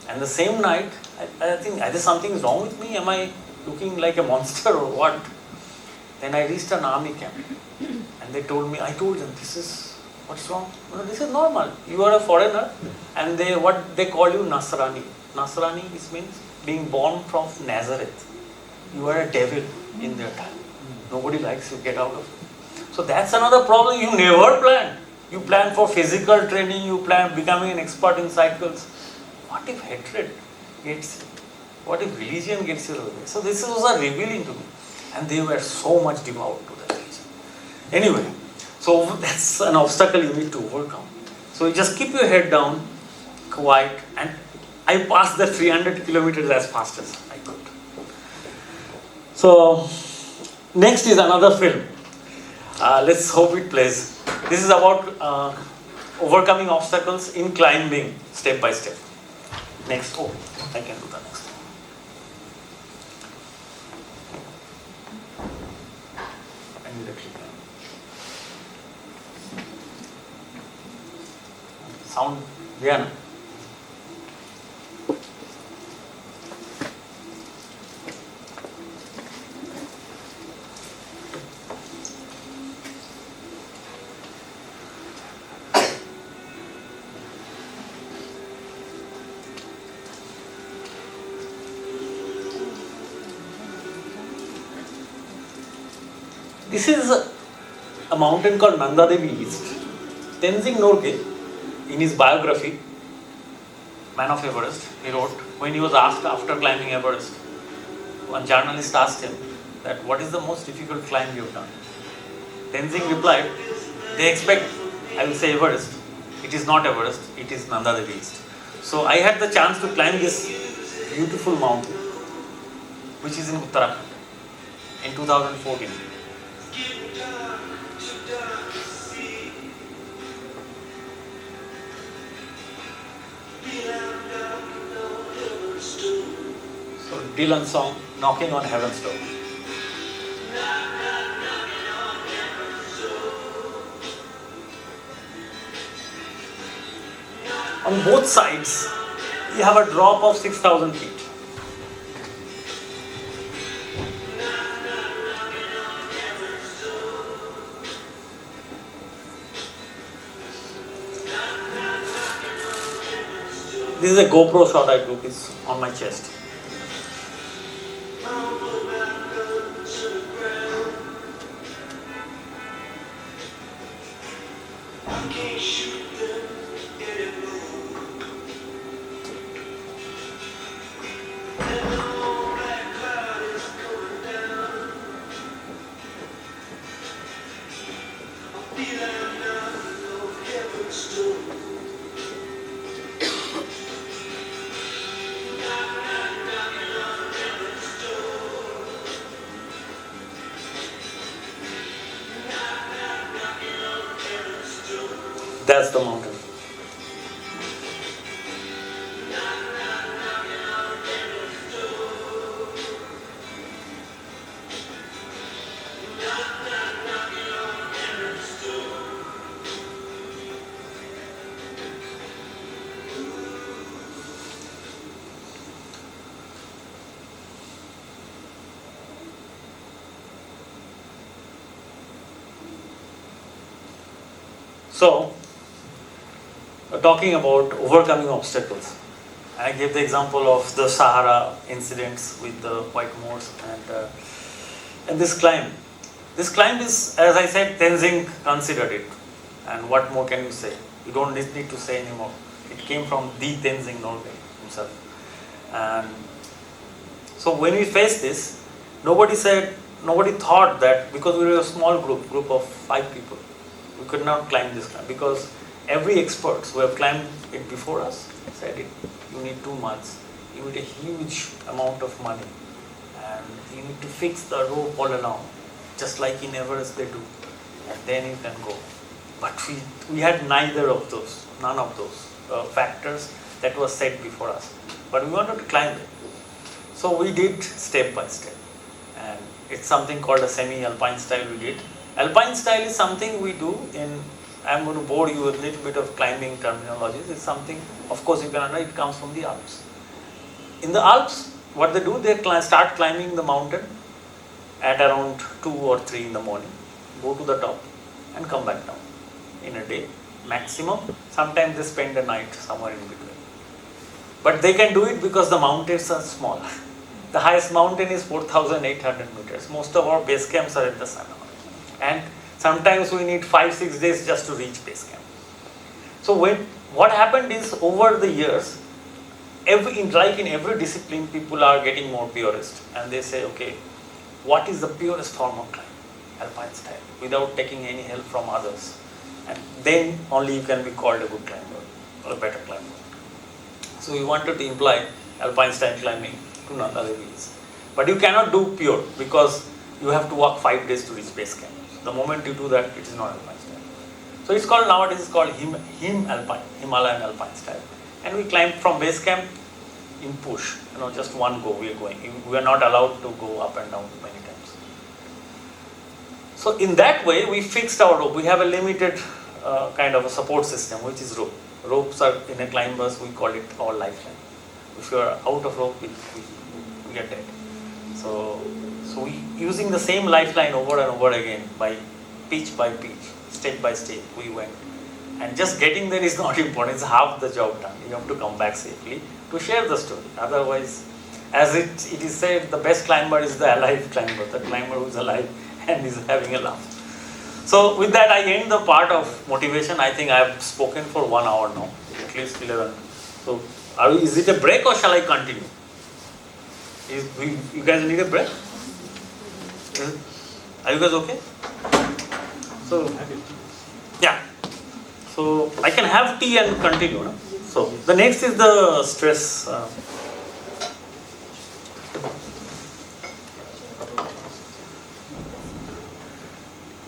And the same night, I think either something is wrong with me, am I looking like a monster or what? Then I reached an army camp, and they told me, I told them, this is, what's wrong? No, this is normal. You are a foreigner, and what they call you Nasrani. Nasrani means being born from Nazareth. You are a devil in their time. Nobody likes you, get out of it. So that's another problem you never plan. You plan for physical training, you plan becoming an expert in cycles. What if hatred gets you? What if religion gets you away? So this was revealing to me. And they were so much devout to that religion. Anyway, so that's an obstacle you need to overcome. So you just keep your head down, quiet, and I passed the 300 kilometers as fast as I could. So next is another film. Let's hope it plays. This is about overcoming obstacles in climbing step by step. Next, I can do the next one. I need a clicker. Sound, yeah. This is a mountain called Nanda Devi East. Tenzing Norgay, in his biography, Man of Everest, he wrote, when he was asked after climbing Everest, one journalist asked him that what is the most difficult climb you have done? Tenzing replied, they expect I will say Everest. It is not Everest, it is Nanda Devi East. So I had the chance to climb this beautiful mountain, which is in Uttarakhand, in 2014. So Dylan song, Knocking on Heaven's Door. On both sides, you have a drop of 6,000 feet. This is a GoPro shot I took, it's on my chest. the mountain. So, talking about overcoming obstacles, I gave the example of the Sahara incidents with the white Moors and this climb. This climb is, as I said, Tenzing considered it. And what more can you say? You don't need to say anymore. It came from the Tenzing Norgay himself. And so when we faced this, nobody thought that because we were a small group of 5 people, we could not climb this climb because every expert who have climbed it before us said it. You need 2 months. You need a huge amount of money, and you need to fix the rope all along, just like in Everest they do, and then you can go. But we had none of those factors that was set before us. But we wanted to climb it, so we did step by step, and it's something called a semi-alpine style we did. Alpine style is something we do in, I'm going to bore you with a little bit of climbing terminologies. It's something, of course you can understand, it comes from the Alps. In the Alps, what they do, they start climbing the mountain at around 2 or 3 in the morning, go to the top and come back down in a day, maximum. Sometimes they spend a night somewhere in between. But they can do it because the mountains are small. The highest mountain is 4,800 meters. Most of our base camps are at the summit. And sometimes we need 5-6 days just to reach base camp. So what happened is, over the years, in every discipline, people are getting more purist, and they say, okay, what is the purest form of climbing? Alpine style, without taking any help from others, and then only you can be called a good climber or a better climber. So we wanted to imply Alpine style climbing to Nanda Devi is, but you cannot do pure because you have to walk 5 days to reach base camp. The moment you do that, it is not Alpine style. So it's called, nowadays it's called Himalayan Alpine style. And we climb from base camp in push, just one go we are going. We are not allowed to go up and down many times. So in that way, we fixed our rope. We have a limited kind of a support system, which is rope. Ropes are, in a climbers, we call it our lifeline. If you are out of rope, we are dead. So we, using the same lifeline over and over again, by pitch, step by step, we went. And just getting there is not important, it's half the job done. You have to come back safely to share the story. Otherwise, as it is said, the best climber is the alive climber, the climber who is alive and is having a laugh. So with that, I end the part of motivation. I think I have spoken for 1 hour now, at least 11. So is it a break or shall I continue? You guys need a break? Are you guys okay? So, yeah. So I can have tea and continue. No? So the next is the stress.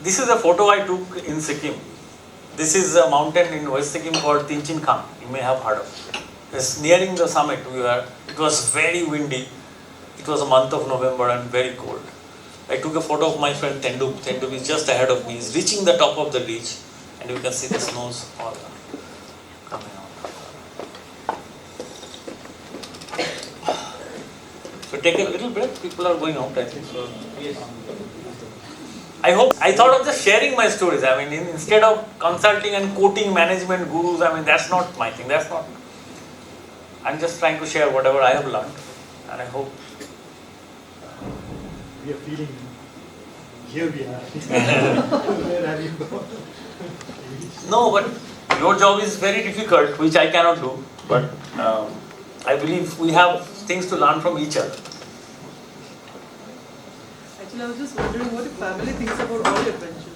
This is a photo I took in Sikkim. This is a mountain in West Sikkim called Tinchin Kham. You may have heard of it. It's nearing the summit. It was very windy. It was a month of November and very cold. I took a photo of my friend Tendu. Tendu is just ahead of me. He's reaching the top of the ridge, and you can see the snows all coming out. So take a little breath. People are going out, I think. So yes. I thought of just sharing my stories. I mean, instead of consulting and quoting management gurus, I mean, that's not my thing. I'm just trying to share whatever I have learned, and I hope. We are feeling, here we are. Where have you gone? No, but your job is very difficult, which I cannot do. But I believe we have things to learn from each other. Actually, I was just wondering what your family thinks about all your adventures.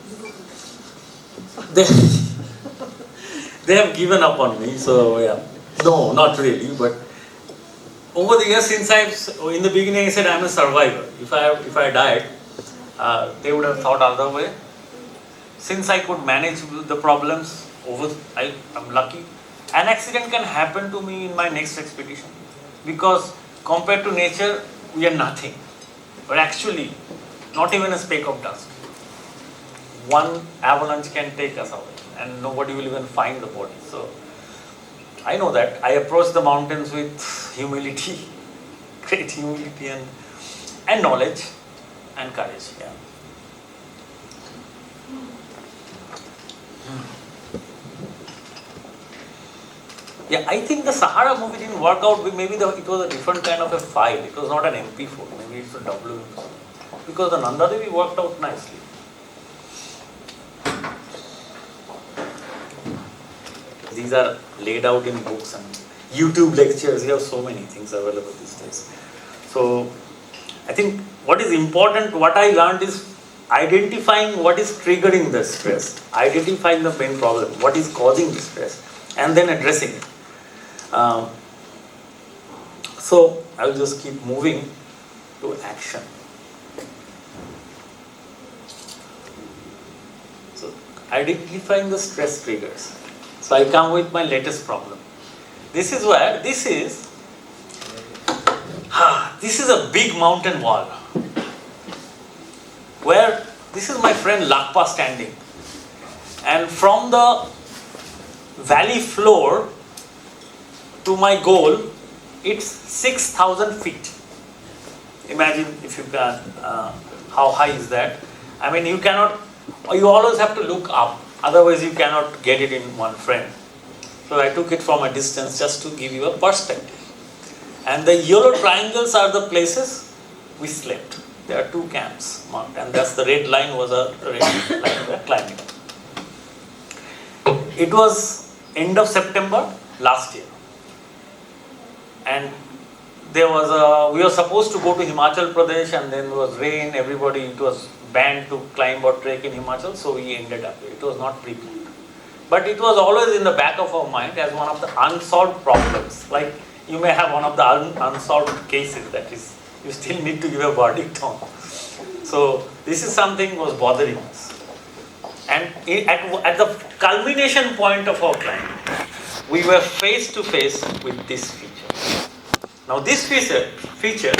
They have given up on me, so yeah. No, not really, but over the years, in the beginning I said I'm a survivor. If I died, they would have thought other way. Since I could manage the problems, I'm lucky. An accident can happen to me in my next expedition because compared to nature, we are nothing. But actually, not even a speck of dust. One avalanche can take us away and nobody will even find the body. So I know that. I approach the mountains with humility, great humility and knowledge and courage. Yeah. Yeah, I think the Sahara movie didn't work out. Maybe it was a different kind of a file. It was not an MP4. Maybe it's a WM4. Because the Nanda Devi worked out nicely. These are laid out in books and YouTube lectures. You have so many things available these days. So I think what is important, what I learned is identifying what is triggering the stress, identifying the main problem, what is causing the stress, and then addressing it. So I will just keep moving to action. So identifying the stress triggers. So I come with my latest problem. This is a big mountain wall where this is my friend Lakpa standing, and from the valley floor to my goal, it's 6,000 feet. Imagine if you can, how high is that? I mean, you always have to look up, otherwise you cannot get it in one frame. So I took it from a distance just to give you a perspective. And the yellow triangles are the places we slept. There are 2 camps marked, and that's the red line was a red line we are climbing. It was end of September last year. And we were supposed to go to Himachal Pradesh, and then there was rain, it was banned to climb or trek in Himachal, so we ended up here. It was not pre-planned. But it was always in the back of our mind as one of the unsolved problems. Like you may have one of the unsolved cases that is, you still need to give a verdict on. So this is something was bothering us. And at the culmination point of our climb, we were face to face with this feature. Now this feature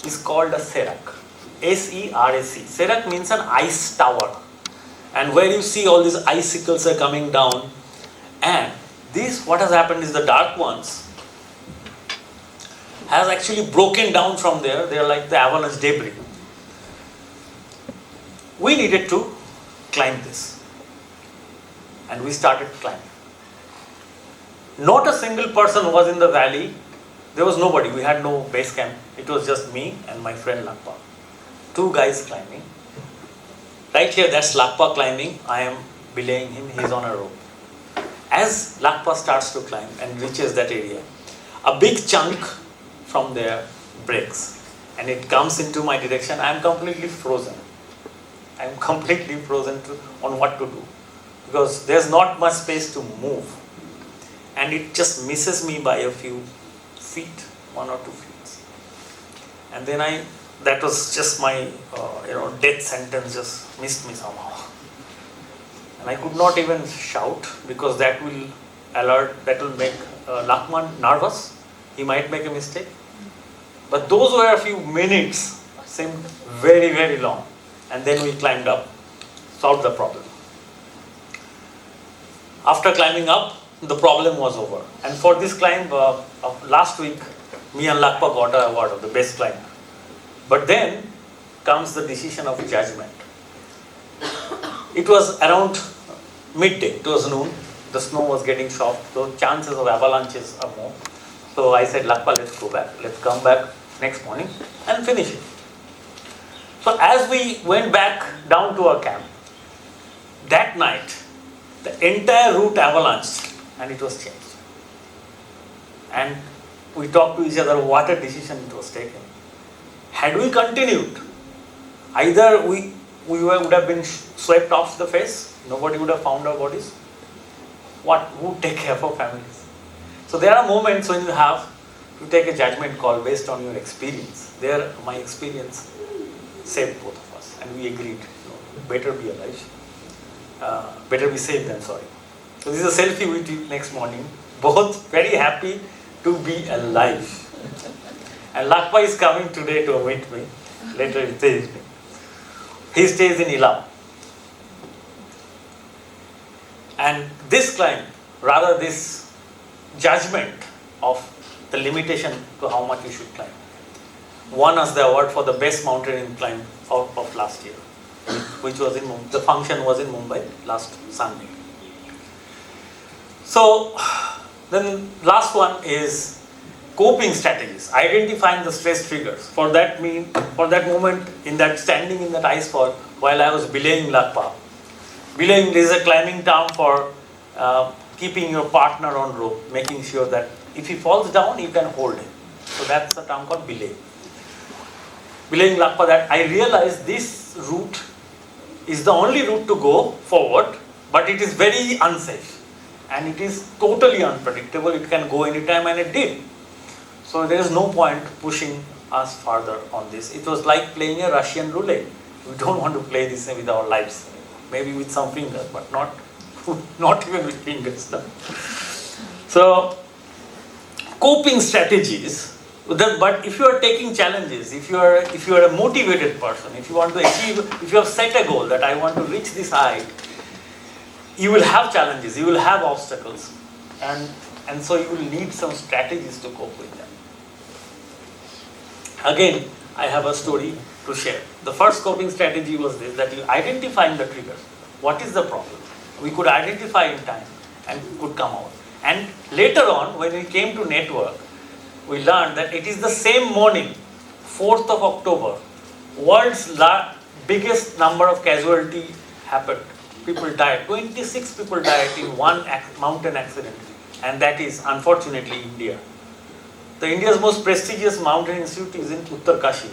is called a serac. S-E-R-A-C. Serac means an ice tower. And where you see all these icicles are coming down. And this, what has happened is the dark ones has actually broken down from there. They are like the avalanche debris. We needed to climb this. And we started climbing. Not a single person was in the valley. There was nobody. We had no base camp. It was just me and my friend Lakpa. 2 guys climbing. Right here, that's Lakpa climbing. I am belaying him. He's on a rope. As Lakpa starts to climb and reaches that area, a big chunk from there breaks. And it comes into my direction. I am completely frozen. I am completely frozen on what to do. Because there's not much space to move. And it just misses me by a few feet, 1 or 2 feet. And then that was just my, death sentence just missed me somehow. And I could not even shout because that will make Lakman nervous. He might make a mistake. But those were a few minutes, seemed very, very long. And then we climbed up, solved the problem. After climbing up, the problem was over. And for this climb, last week, me and Lakpa got an award of the best climb. But then comes the decision of judgment. It was around midday, it was noon. The snow was getting soft, so chances of avalanches are more. So I said, Lakpa, let's go back. Let's come back next morning and finish it. So as we went back down to our camp, that night, the entire route avalanched and it was changed. And we talked to each other what a decision it was taken. Had we continued, either we would have been swept off the face, nobody would have found our bodies. Who would take care of our families? So there are moments when you have to take a judgment call based on your experience. There, my experience saved both of us, and we agreed, better be alive, better be safe than sorry. So this is a selfie with you next morning. Both very happy to be alive. And Lakpa is coming today to meet me later in the evening. He stays in Ilam. And this climb, rather this judgment of the limitation to how much you should climb, won us the award for the best mountaineering climb of last year, which was in Mumbai. The function was in Mumbai last Sunday. So then last one is coping strategies, identifying the stress triggers. For that moment, in that standing in that ice fall, while I was belaying Lakpa. Belaying is a climbing term for keeping your partner on rope, making sure that if he falls down, you can hold him. So that's a term called belay. Belaying Lakpa, that I realized this route is the only route to go forward, but it is very unsafe. And it is totally unpredictable. It can go anytime, and it did. So there is no point pushing us further on this. It was like playing a Russian roulette. We don't want to play this with our lives. Maybe with some fingers, but not even with fingers. No? So, coping strategies. But if you are taking challenges, if you are a motivated person, if you want to achieve, if you have set a goal that I want to reach this height, you will have challenges, you will have obstacles, and so you will need some strategies to cope with them. Again, I have a story to share. The first coping strategy was this, that you identifying the triggers. What is the problem? We could identify in time and could come out. And later on, when we came to network, we learned that it is the same morning, 4th of October, world's biggest number of casualty happened. People died. 26 people died in one mountain accident. And that is, unfortunately, India. The India's most prestigious mountain institute is in Uttarkashi.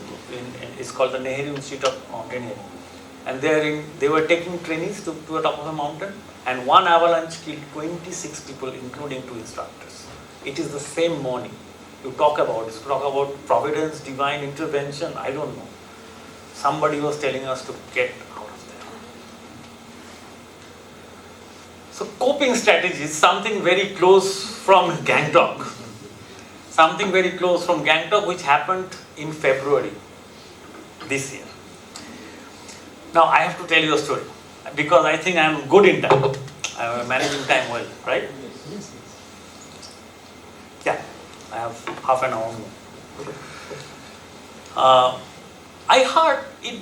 It's called the Nehru Institute of Mountaineering. And they were taking trainees to the top of a mountain, and one avalanche killed 26 people, including 2 instructors. It is the same morning. You talk about providence, divine intervention, I don't know. Somebody was telling us to get out of there. So coping strategies, something very close from Gangtok. Something very close from Gangtok, which happened in February this year. Now I have to tell you a story, because I think I am good in time. I am managing time well, right? Yeah, I have half an hour more. I heard it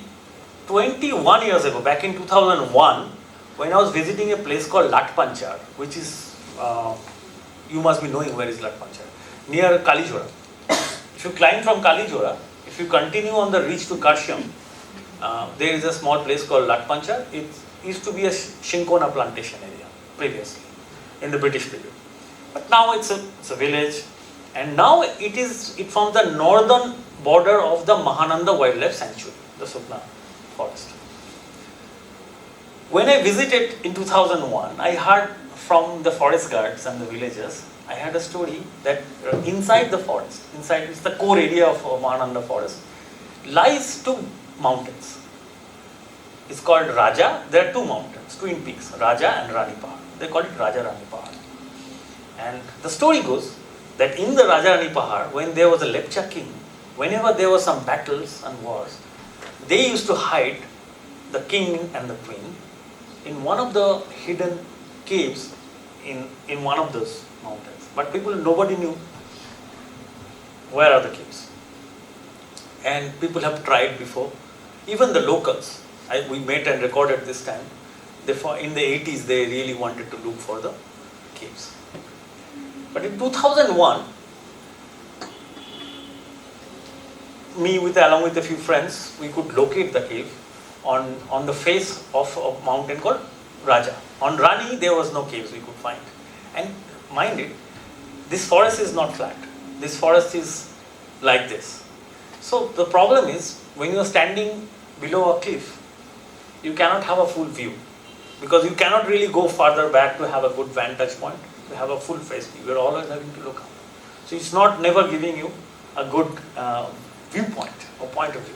21 years ago, back in 2001, when I was visiting a place called Latpanchar, which is, you must be knowing where is Latpanchar, near Kalijora. If you climb from Kalijora, if you continue on the reach to Karshiam, there is a small place called Latpanchar. It used to be a Shinkona plantation area previously, in the British period. But now it's a village, and now it forms the northern border of the Mahananda Wildlife Sanctuary, the Sukna forest. When I visited in 2001, I heard from the forest guards and the villagers, I had a story that inside the forest, it's the core area of Mahananda forest, lies 2 mountains. It's called Raja. There are 2 mountains, twin peaks, Raja and Rani Pahad. They call it Raja Rani Pahad. And the story goes that in the Raja Rani Pahad, when there was a Lepcha king, whenever there were some battles and wars, they used to hide the king and the queen in one of the hidden caves in one of those mountains. But nobody knew where are the caves. And people have tried before. Even the locals, we met and recorded this time, in the 80s they really wanted to look for the caves. But in 2001, along with a few friends, we could locate the cave on the face of a mountain called Raja. On Rani, there was no caves we could find. And mind it, this forest is not flat. This forest is like this. So the problem is, when you are standing below a cliff, you cannot have a full view, because you cannot really go farther back to have a good vantage point, to have a full face view. You are always having to look up. So it's never giving you a good viewpoint or point of view.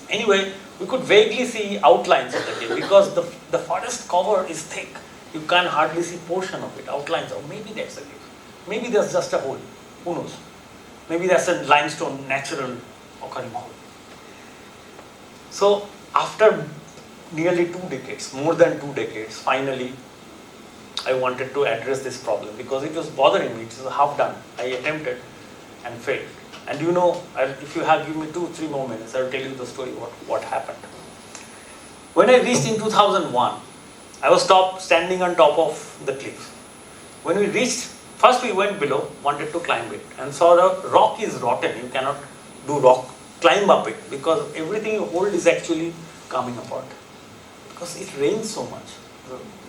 Anyway, we could vaguely see outlines of the cave, because the forest cover is thick. You can hardly see portion of it, outlines of maybe that's a cliff. Maybe there's just a hole. Who knows? Maybe that's a limestone natural occurring hole. So after nearly 2 decades, more than 2 decades, finally I wanted to address this problem because it was bothering me. It was half done. I attempted and failed. And you know, if you have given me 2-3 more minutes, I will tell you the story what happened. When I reached in 2001, I was standing on top of the cliff. When we reached, first we went below, wanted to climb it, and saw the rock is rotten. You cannot climb up it because everything you hold is actually coming apart. Because it rains so much.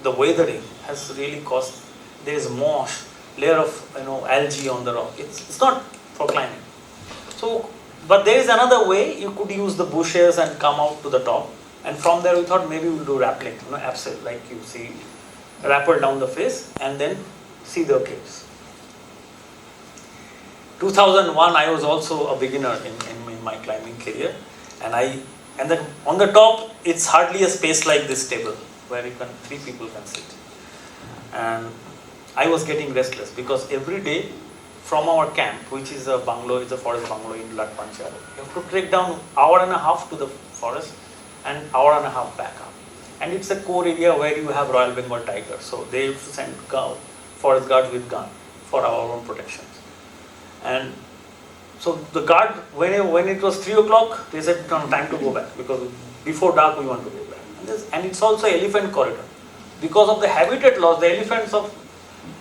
The weathering has really caused, there is moss, layer of algae on the rock. It's not for climbing. So, but there is another way. You could use the bushes and come out to the top. And from there we thought maybe we'll do rappelling, abseil, like you see, rappel down the face and then see the caves. 2001, I was also a beginner in my climbing career, and then on the top it's hardly a space like this table where 3 people can sit. And I was getting restless because every day from our camp, which is a bungalow, it's a forest bungalow in Latpanchar, you have to trek down hour and a half to the forest and hour and a half back up. And it's a core area where you have Royal Bengal tigers. So they used to send forest guards with gun for our own protection. And so the guard, when it was 3 o'clock, they said, time to go back because before dark we want to go back. And it's also elephant corridor. Because of the habitat loss, the elephants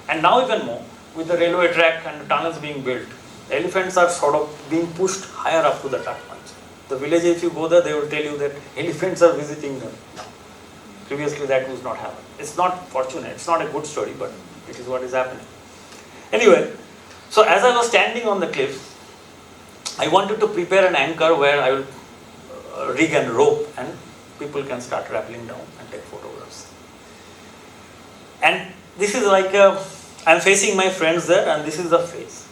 and now even more, with the railway track and the tunnels being built, the elephants are sort of being pushed higher up to the Tatpanch. The village, if you go there, they will tell you that elephants are visiting them. Previously that was not happening. It's not fortunate, it's not a good story, but it is what is happening. Anyway, so as I was standing on the cliff, I wanted to prepare an anchor where I will rig and rope and people can start rappelling down and take photographs. And this is like I'm facing my friends there and this is the face.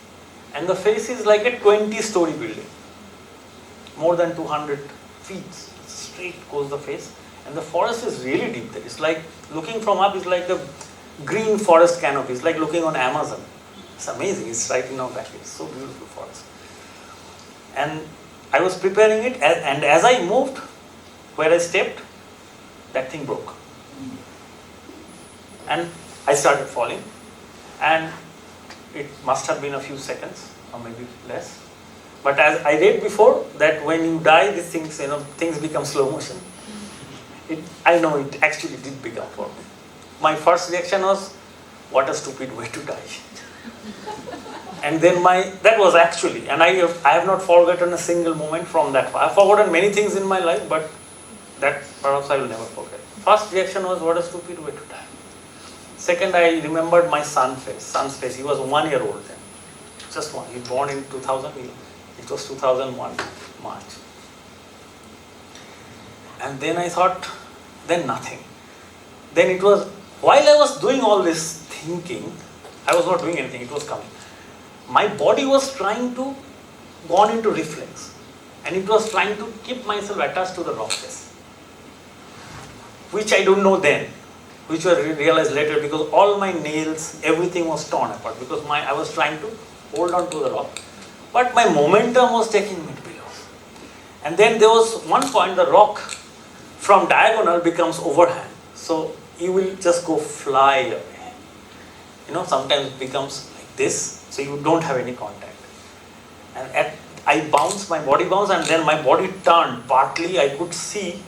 And the face is like a 20-story building. More than 200 feet straight goes the face. And the forest is really deep there. It's like looking from up is like the green forest canopy. It's like looking on Amazon. It's amazing. It's right in our back. It's so beautiful forest. And I was preparing it and as I moved, where I stepped, that thing broke. And I started falling. And it must have been a few seconds or maybe less. But as I read before that when you die, these things, things become slow motion. I know it actually did become for me. My first reaction was, what a stupid way to die. And then that was actually, and I have not forgotten a single moment from that. I have forgotten many things in my life, but that perhaps I will never forget. First reaction was, what a stupid way to die. Second, I remembered my son's face. He was 1 year old then. Just one. He was born in 2000. It was 2001, March. And then I thought, then nothing. Then it was, while I was doing all this thinking, I was not doing anything, it was coming. My body was trying to go on into reflex. And it was trying to keep myself attached to the rock face. Which I don't know then. Which I realized later because all my nails, everything was torn apart. Because I was trying to hold on to the rock. But my momentum was taking me below. And then there was one point, the rock from diagonal becomes overhand. So you will just go fly away. Sometimes it becomes like this, so you don't have any contact. And I bounced, my body bounced, and then my body turned. Partly I could see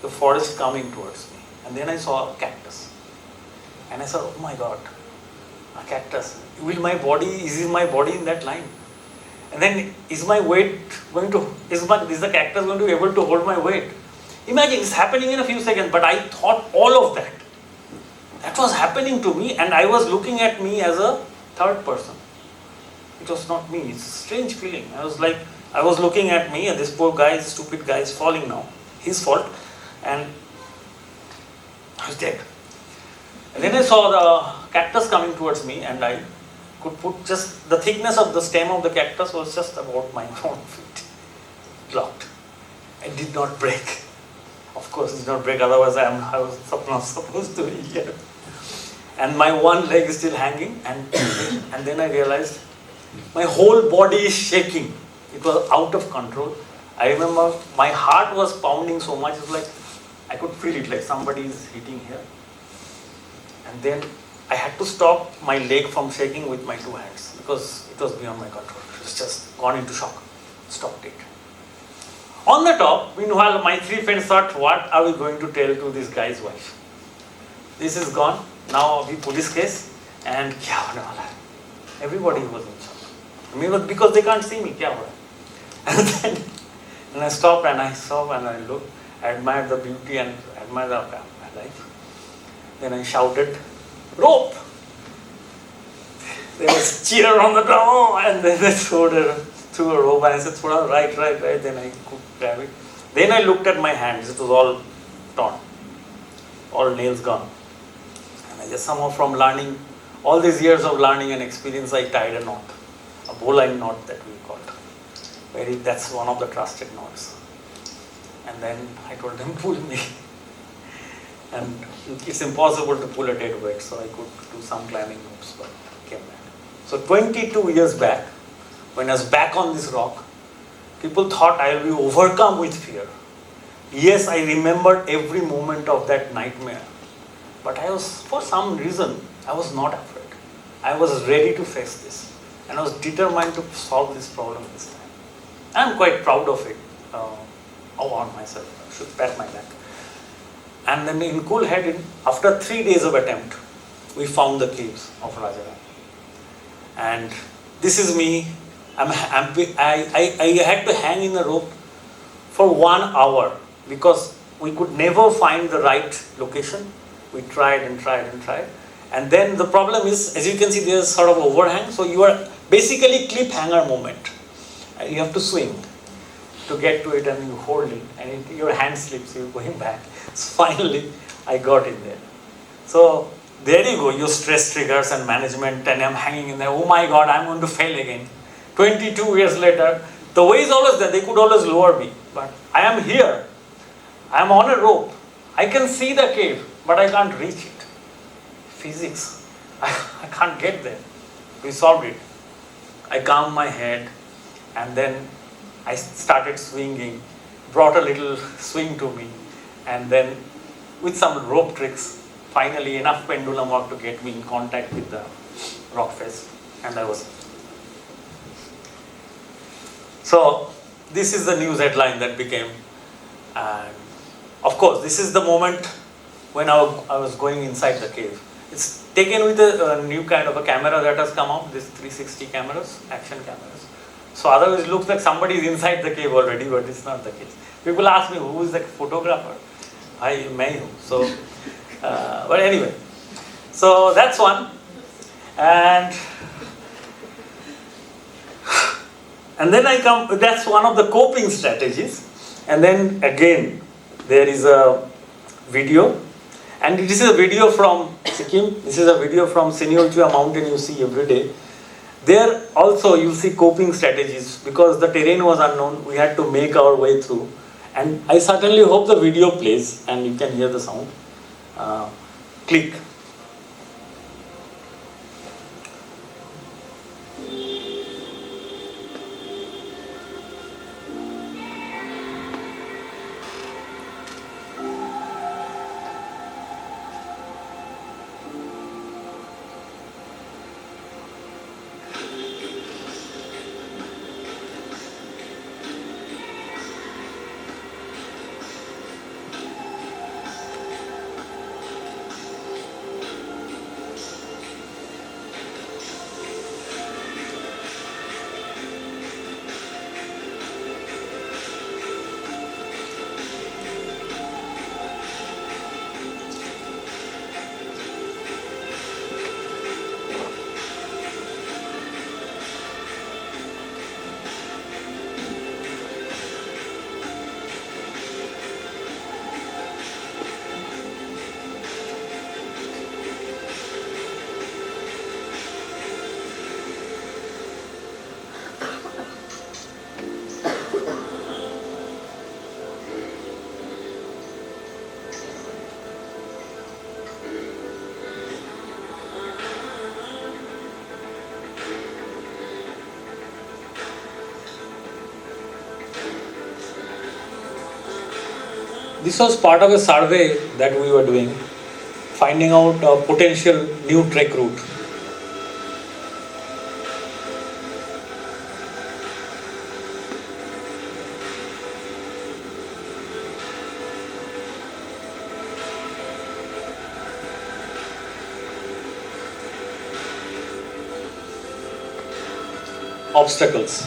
the forest coming towards me. And then I saw a cactus. And I thought, oh my God, a cactus. Is my body in that line? And then is the cactus going to be able to hold my weight? Imagine it's happening in a few seconds, but I thought all of that. That was happening to me and I was looking at me as a third person. It was not me. It's a strange feeling. I was looking at me and this poor guy, stupid guy is falling now. His fault. And I was dead. And then I saw the cactus coming towards me and I could put just the thickness of the stem of the cactus was just about my own feet. Locked. It did not break. Of course it did not break, otherwise I was not supposed to be here. and my one leg is still hanging, and then I realized my whole body is shaking. It was out of control. I remember my heart was pounding so much, it was like I could feel it, like somebody is hitting here. And then I had to stop my leg from shaking with my two hands because it was beyond my control. It was just gone into shock. Stopped it. On the top, meanwhile, my three friends thought, what are we going to tell to this guy's wife? This is gone. Now we police case and kya hone wala hai? Everybody was in shock. I mean, because they can't see me, kya ho raha hai? And then I stopped and I saw and I looked, I admired the beauty and admired the life. Then I shouted, rope! There was cheer on the ground, and then they threw a rope and I said, thoda right. Then I could grab it. Then I looked at my hands, it was all torn, all nails gone. And I just somehow from learning, all these years of learning and experience, I tied a knot, a bowline knot that we called. That's one of the trusted knots. And then I told them, pull me. And it's impossible to pull a dead weight, so I could do some climbing moves, but came back. So 22 years back, when I was back on this rock, people thought I will be overcome with fear. Yes, I remembered every moment of that nightmare, but for some reason, I was not afraid. I was ready to face this, and I was determined to solve this problem this time. I'm quite proud of it, on myself. I should pat my back. And then in Cool Head, after 3 days of attempt, we found the caves of Rajaram. And this is me. I had to hang in a rope for 1 hour because we could never find the right location. We tried. And then the problem is, as you can see, there's sort of overhang. So you are basically cliffhanger moment. You have to swing to get to it and you hold it and your hand slips, you're going back. So finally, I got in there. So there you go, your stress triggers and management, and I'm hanging in there. Oh my God, I'm going to fail again. 22 years later, the way is always there. They could always lower me. But I am here. I am on a rope. I can see the cave, but I can't reach it. Physics. I can't get there. We solved it. I calmed my head, and then I started swinging, brought a little swing to me, and then with some rope tricks, finally enough pendulum work to get me in contact with the rock face, and I was. So this is the news headline that became, and of course this is the moment when I was going inside the cave. It's taken with a new kind of a camera that has come out, this 360 cameras, action cameras. So otherwise it looks like somebody is inside the cave already, but it's not the case. People ask me, who is the photographer? I may. So, but anyway, so that's one. And then I come, that's one of the coping strategies. And then again, there is a video. And this is a video from Sikkim. This is a video from Seniolchua mountain you see every day. There also you see coping strategies because the terrain was unknown. We had to make our way through. And I certainly hope the video plays and you can hear the sound. Click. This was part of a survey that we were doing, finding out a potential new trek route. Obstacles.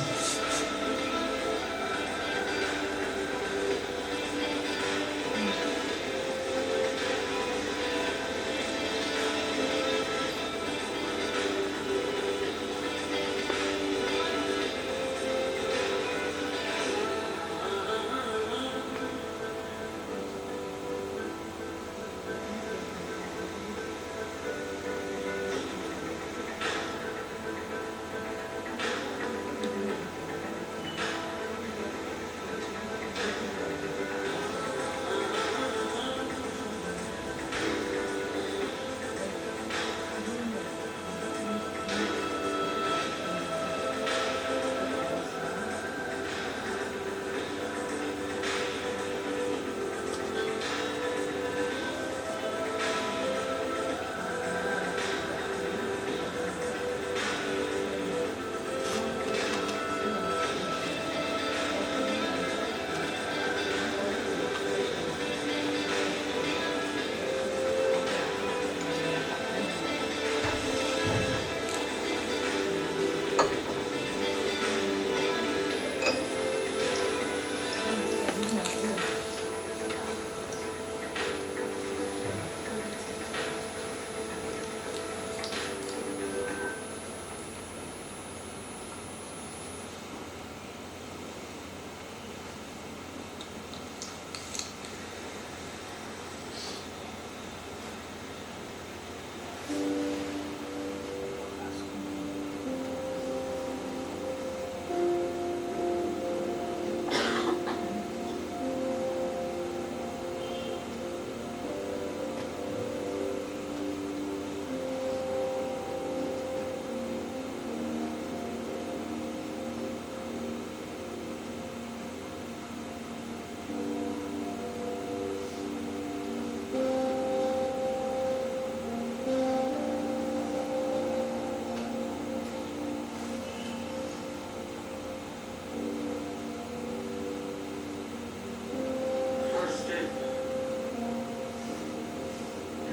First step,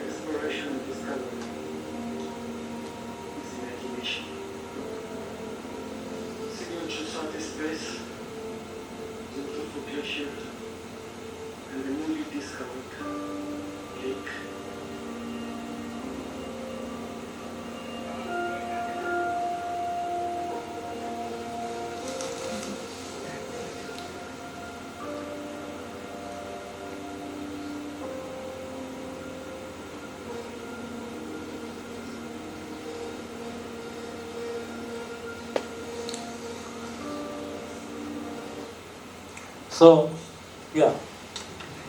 exploration and discovery, is imagination. Signature sought space, the beautiful glacier, and the newly discovered lake. So, yeah,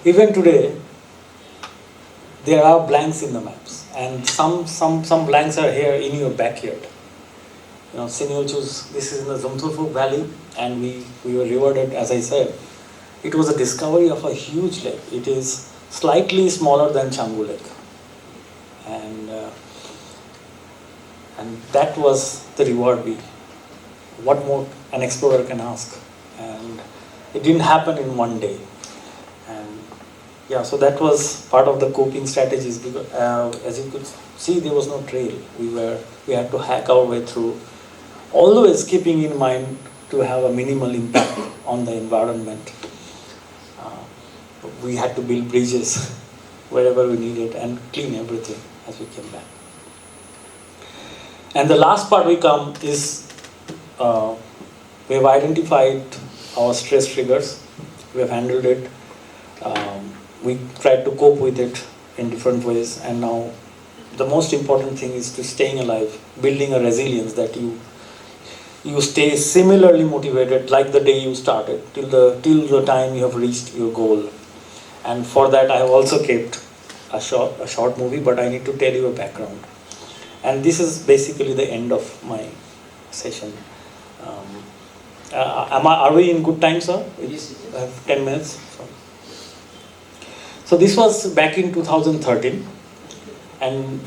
even today, there are blanks in the maps, and some blanks are here in your backyard. You know, Sinyolchus, this is in the Zumthurphuk Valley, and we were rewarded, as I said. It was a discovery of a huge lake. It is slightly smaller than Changu Lake, and that was the reward. What more an explorer can ask? And it didn't happen in one day. And yeah, so that was part of the coping strategies. Because as you could see, there was no trail. We had to hack our way through, always keeping in mind to have a minimal impact on the environment. We had to build bridges wherever we needed and clean everything as we came back. And the last part we come is we have identified our stress triggers. We have handled it. We tried to cope with it in different ways, and now the most important thing is to staying alive, building a resilience that you stay similarly motivated like the day you started till the time you have reached your goal. And for that I have also kept a short movie, but I need to tell you a background. And this is basically the end of my session. Are we in good time, sir? Yes. I have 10 minutes. So. So this was back in 2013, and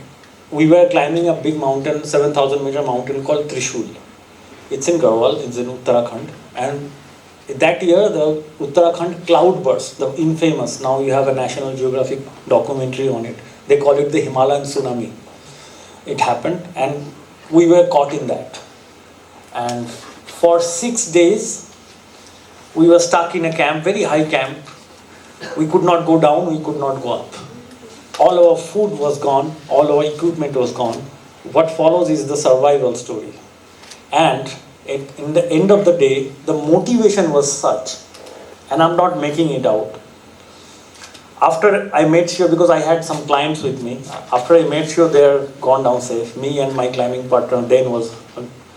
we were climbing a big mountain, 7,000 meter mountain called Trishul. It's in Garhwal, it's in Uttarakhand, and that year the Uttarakhand cloudburst, the infamous, now you have a National Geographic documentary on it. They call it the Himalayan tsunami. It happened, and we were caught in that. And for 6 days, we were stuck in a camp, very high camp. We could not go down, we could not go up. All our food was gone, all our equipment was gone. What follows is the survival story. And in the end of the day, the motivation was such, and I'm not making it out. After I made sure, because I had some clients with me, after I made sure they're gone down safe, me and my climbing partner then was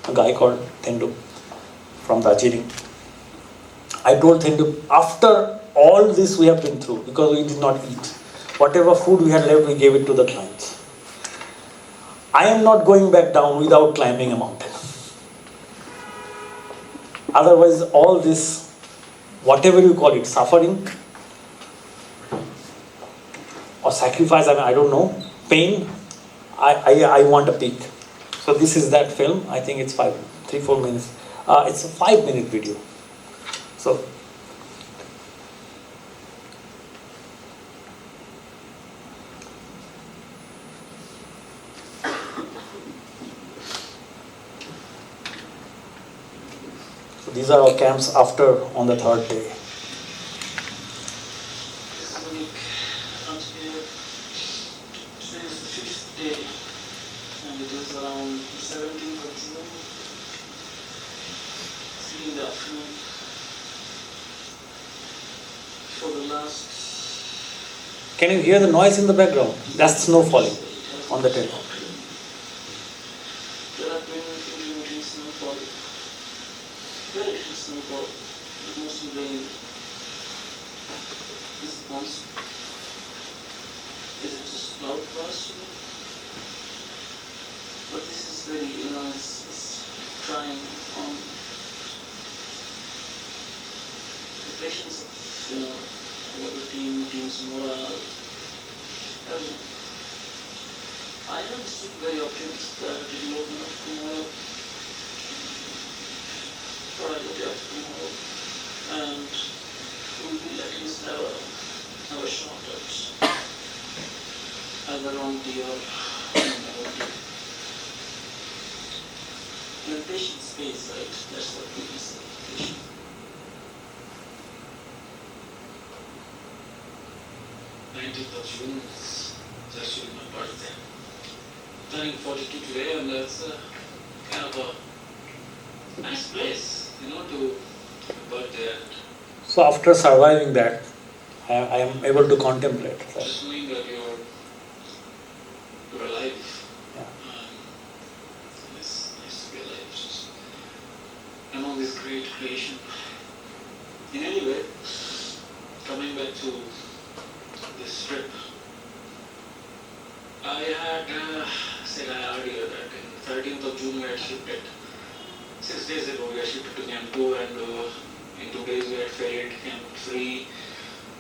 a guy called Thendu from Darjeeling. I told Thendu, after all this we have been through, because we did not eat, whatever food we had left, we gave it to the clients. I am not going back down without climbing a mountain. Otherwise, all this, whatever you call it, suffering or sacrifice, I don't know, pain, I want a peak. So this is that film. I think it's 3-4 minutes. It's a 5-minute video. So these are our camps after on the 3rd day. This week, I'm here since the 5th day, and it is around 17th of June, 3 in the afternoon. For the last... Can you hear the noise in the background? That's snow falling on the tent. There have been intermittent snowfall, very little snowfall, but mostly rain. This month, is it just cloud burst? But this is very, it's trying on the patience of our team's morale. I am still very optimistic that it will open up tomorrow. Friday after tomorrow, and we will at least have a shot at either on the or in a patient space, right? That's what we say, patient. June is actually my birthday. Turning 42 today, and that's kind of a nice place, to birthday at. So after surviving that, I am able to contemplate. Just knowing that you're alive. Yeah. It's nice to be alive. Just among this great creation. In any way, coming back to this trip, I had said earlier that in 13th of June we had shifted. 6 days ago we had shifted to Camp 2, and in 2 days we had ferried Camp 3,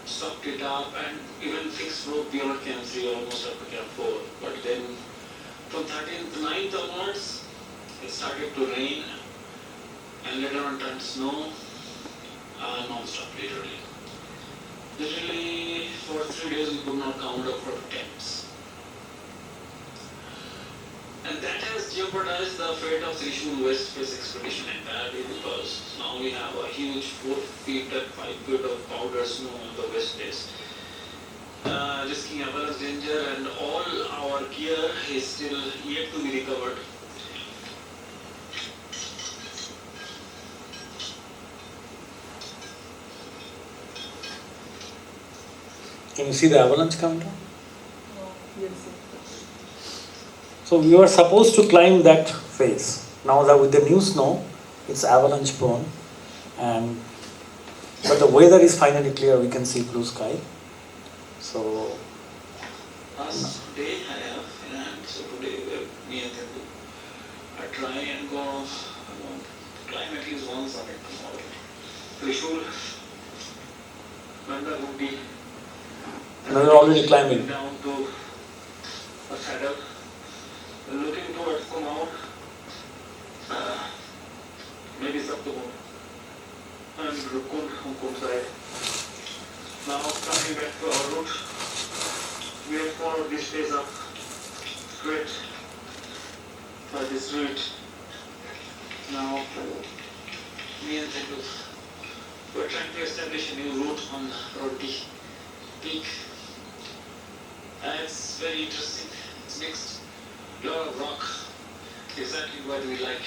stocked it up, and even fixed rope beyond Camp 3 almost up to Camp 4. But then from 9th onwards it started to rain, and later on turned snow non-stop, literally. Literally for 3 days we could not count up for tents. And that has jeopardized the fate of Trishul West Face expedition entirely, because now we have a huge 4 feet and 5 feet of powder snow on the west face. Risking avalanche danger, and all our gear is still yet to be recovered. Can you see the avalanche coming down? Yes, sir. So we were supposed to climb that face. Now that with the new snow, it's avalanche prone, but the weather is finally clear. We can see blue sky. So Last day I have in hand, so today me and Thendu I try and go climb at least one summit tomorrow. Trishul, Bandagudi, No, you're already climbing. Down to a saddle, looking towards the mound, maybe Saptamun and Rukund side. Now coming back to our route, we have followed this phase up straight by this route. Now, me and Zendu, we're trying to establish a new route on Roti Peak. And it's very interesting. It's mixed. Lot of rock. Exactly what we like.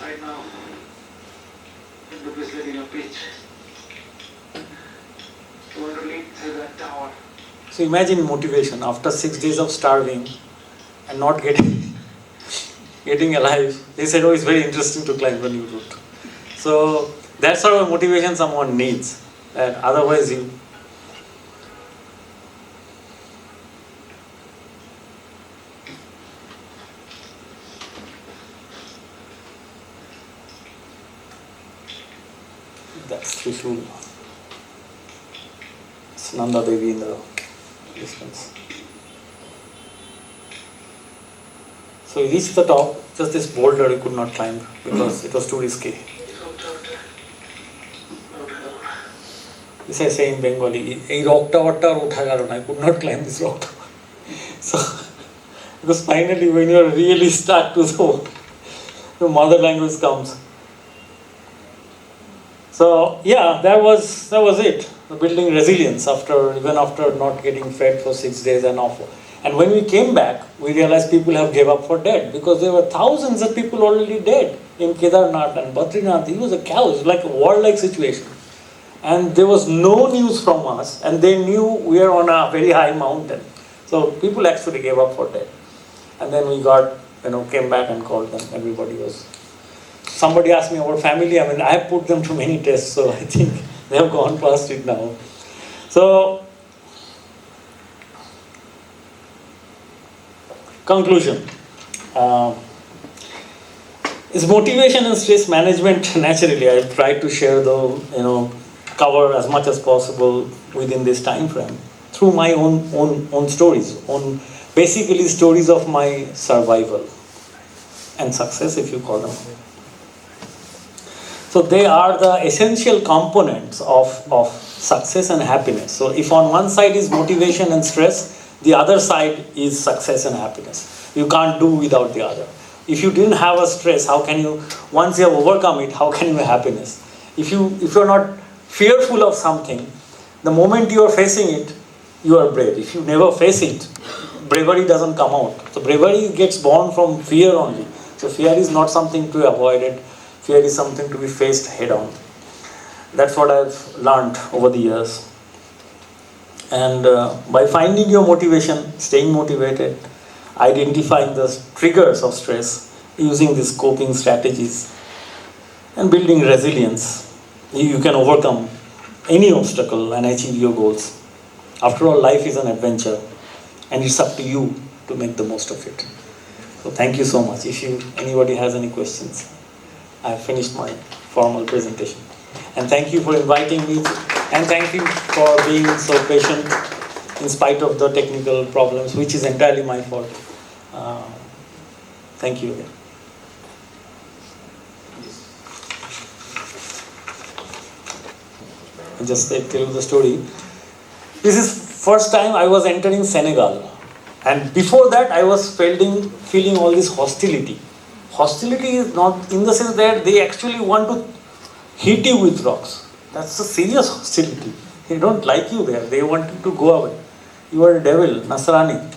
Right now, Zendu is letting a pitch. We want to lead through that tower. So imagine motivation after 6 days of starving and not getting alive. They said, oh, it's very interesting to climb a new route. So that's sort of motivation someone needs. And otherwise you... That's Trishul. It's Nanda Devi in the distance. So we reached the top, just this boulder we could not climb because it was too risky. This I say in Bengali, I could not climb this rock tower. So, because finally when you are really stuck to the mother language comes. So yeah, that was it. Building resilience even after not getting fed for 6 days and off. And when we came back, we realized people have gave up for dead because there were thousands of people already dead in Kedarnath and Badrinath. It was a chaos, it was like a war-like situation. And there was no news from us, and they knew we were on a very high mountain. So people actually gave up for dead. And then we came back and called them. Everybody was... Somebody asked me about family. I mean, I have put them to many tests, so I think they have gone past it now. So, conclusion. Is motivation and stress management naturally. I try to share cover as much as possible within this time frame through my own stories, basically stories of my survival and success, if you call them. So they are the essential components of success and happiness. So if on one side is motivation and stress, the other side is success and happiness. You can't do without the other. If you didn't have a stress, how can you, once you have overcome it, how can you have happiness? If you're not fearful of something, the moment you are facing it, you are brave. If you never face it, bravery doesn't come out. So bravery gets born from fear only. So fear is not something to avoid it. Fear is something to be faced head on. That's what I've learned over the years. And by finding your motivation, staying motivated, identifying the triggers of stress, using these coping strategies, and building resilience, you can overcome any obstacle and achieve your goals. After all, life is an adventure, and it's up to you to make the most of it. So thank you so much. If anybody has any questions, I have finished my formal presentation. And thank you for inviting me, and thank you for being so patient in spite of the technical problems, which is entirely my fault. Thank you again. I'll just tell you the story. This is first time I was entering Senegal, and before that I was feeling all this hostility. Hostility is not in the sense that they actually want to hit you with rocks. That's a serious hostility. They don't like you there. They want you to go away. You are a devil, Nasrani.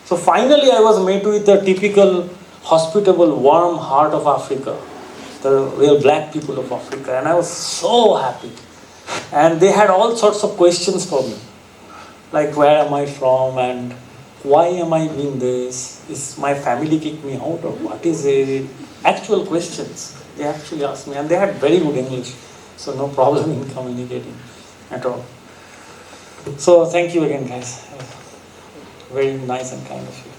So finally I was met with the typical hospitable, warm heart of Africa, the real black people of Africa, and I was so happy. And they had all sorts of questions for me, like where am I from and why am I doing this? Is my family kicked me out or what is it? Actual questions. They actually asked me, and they had very good English, so no problem in communicating at all. So thank you again, guys. Very nice and kind of you.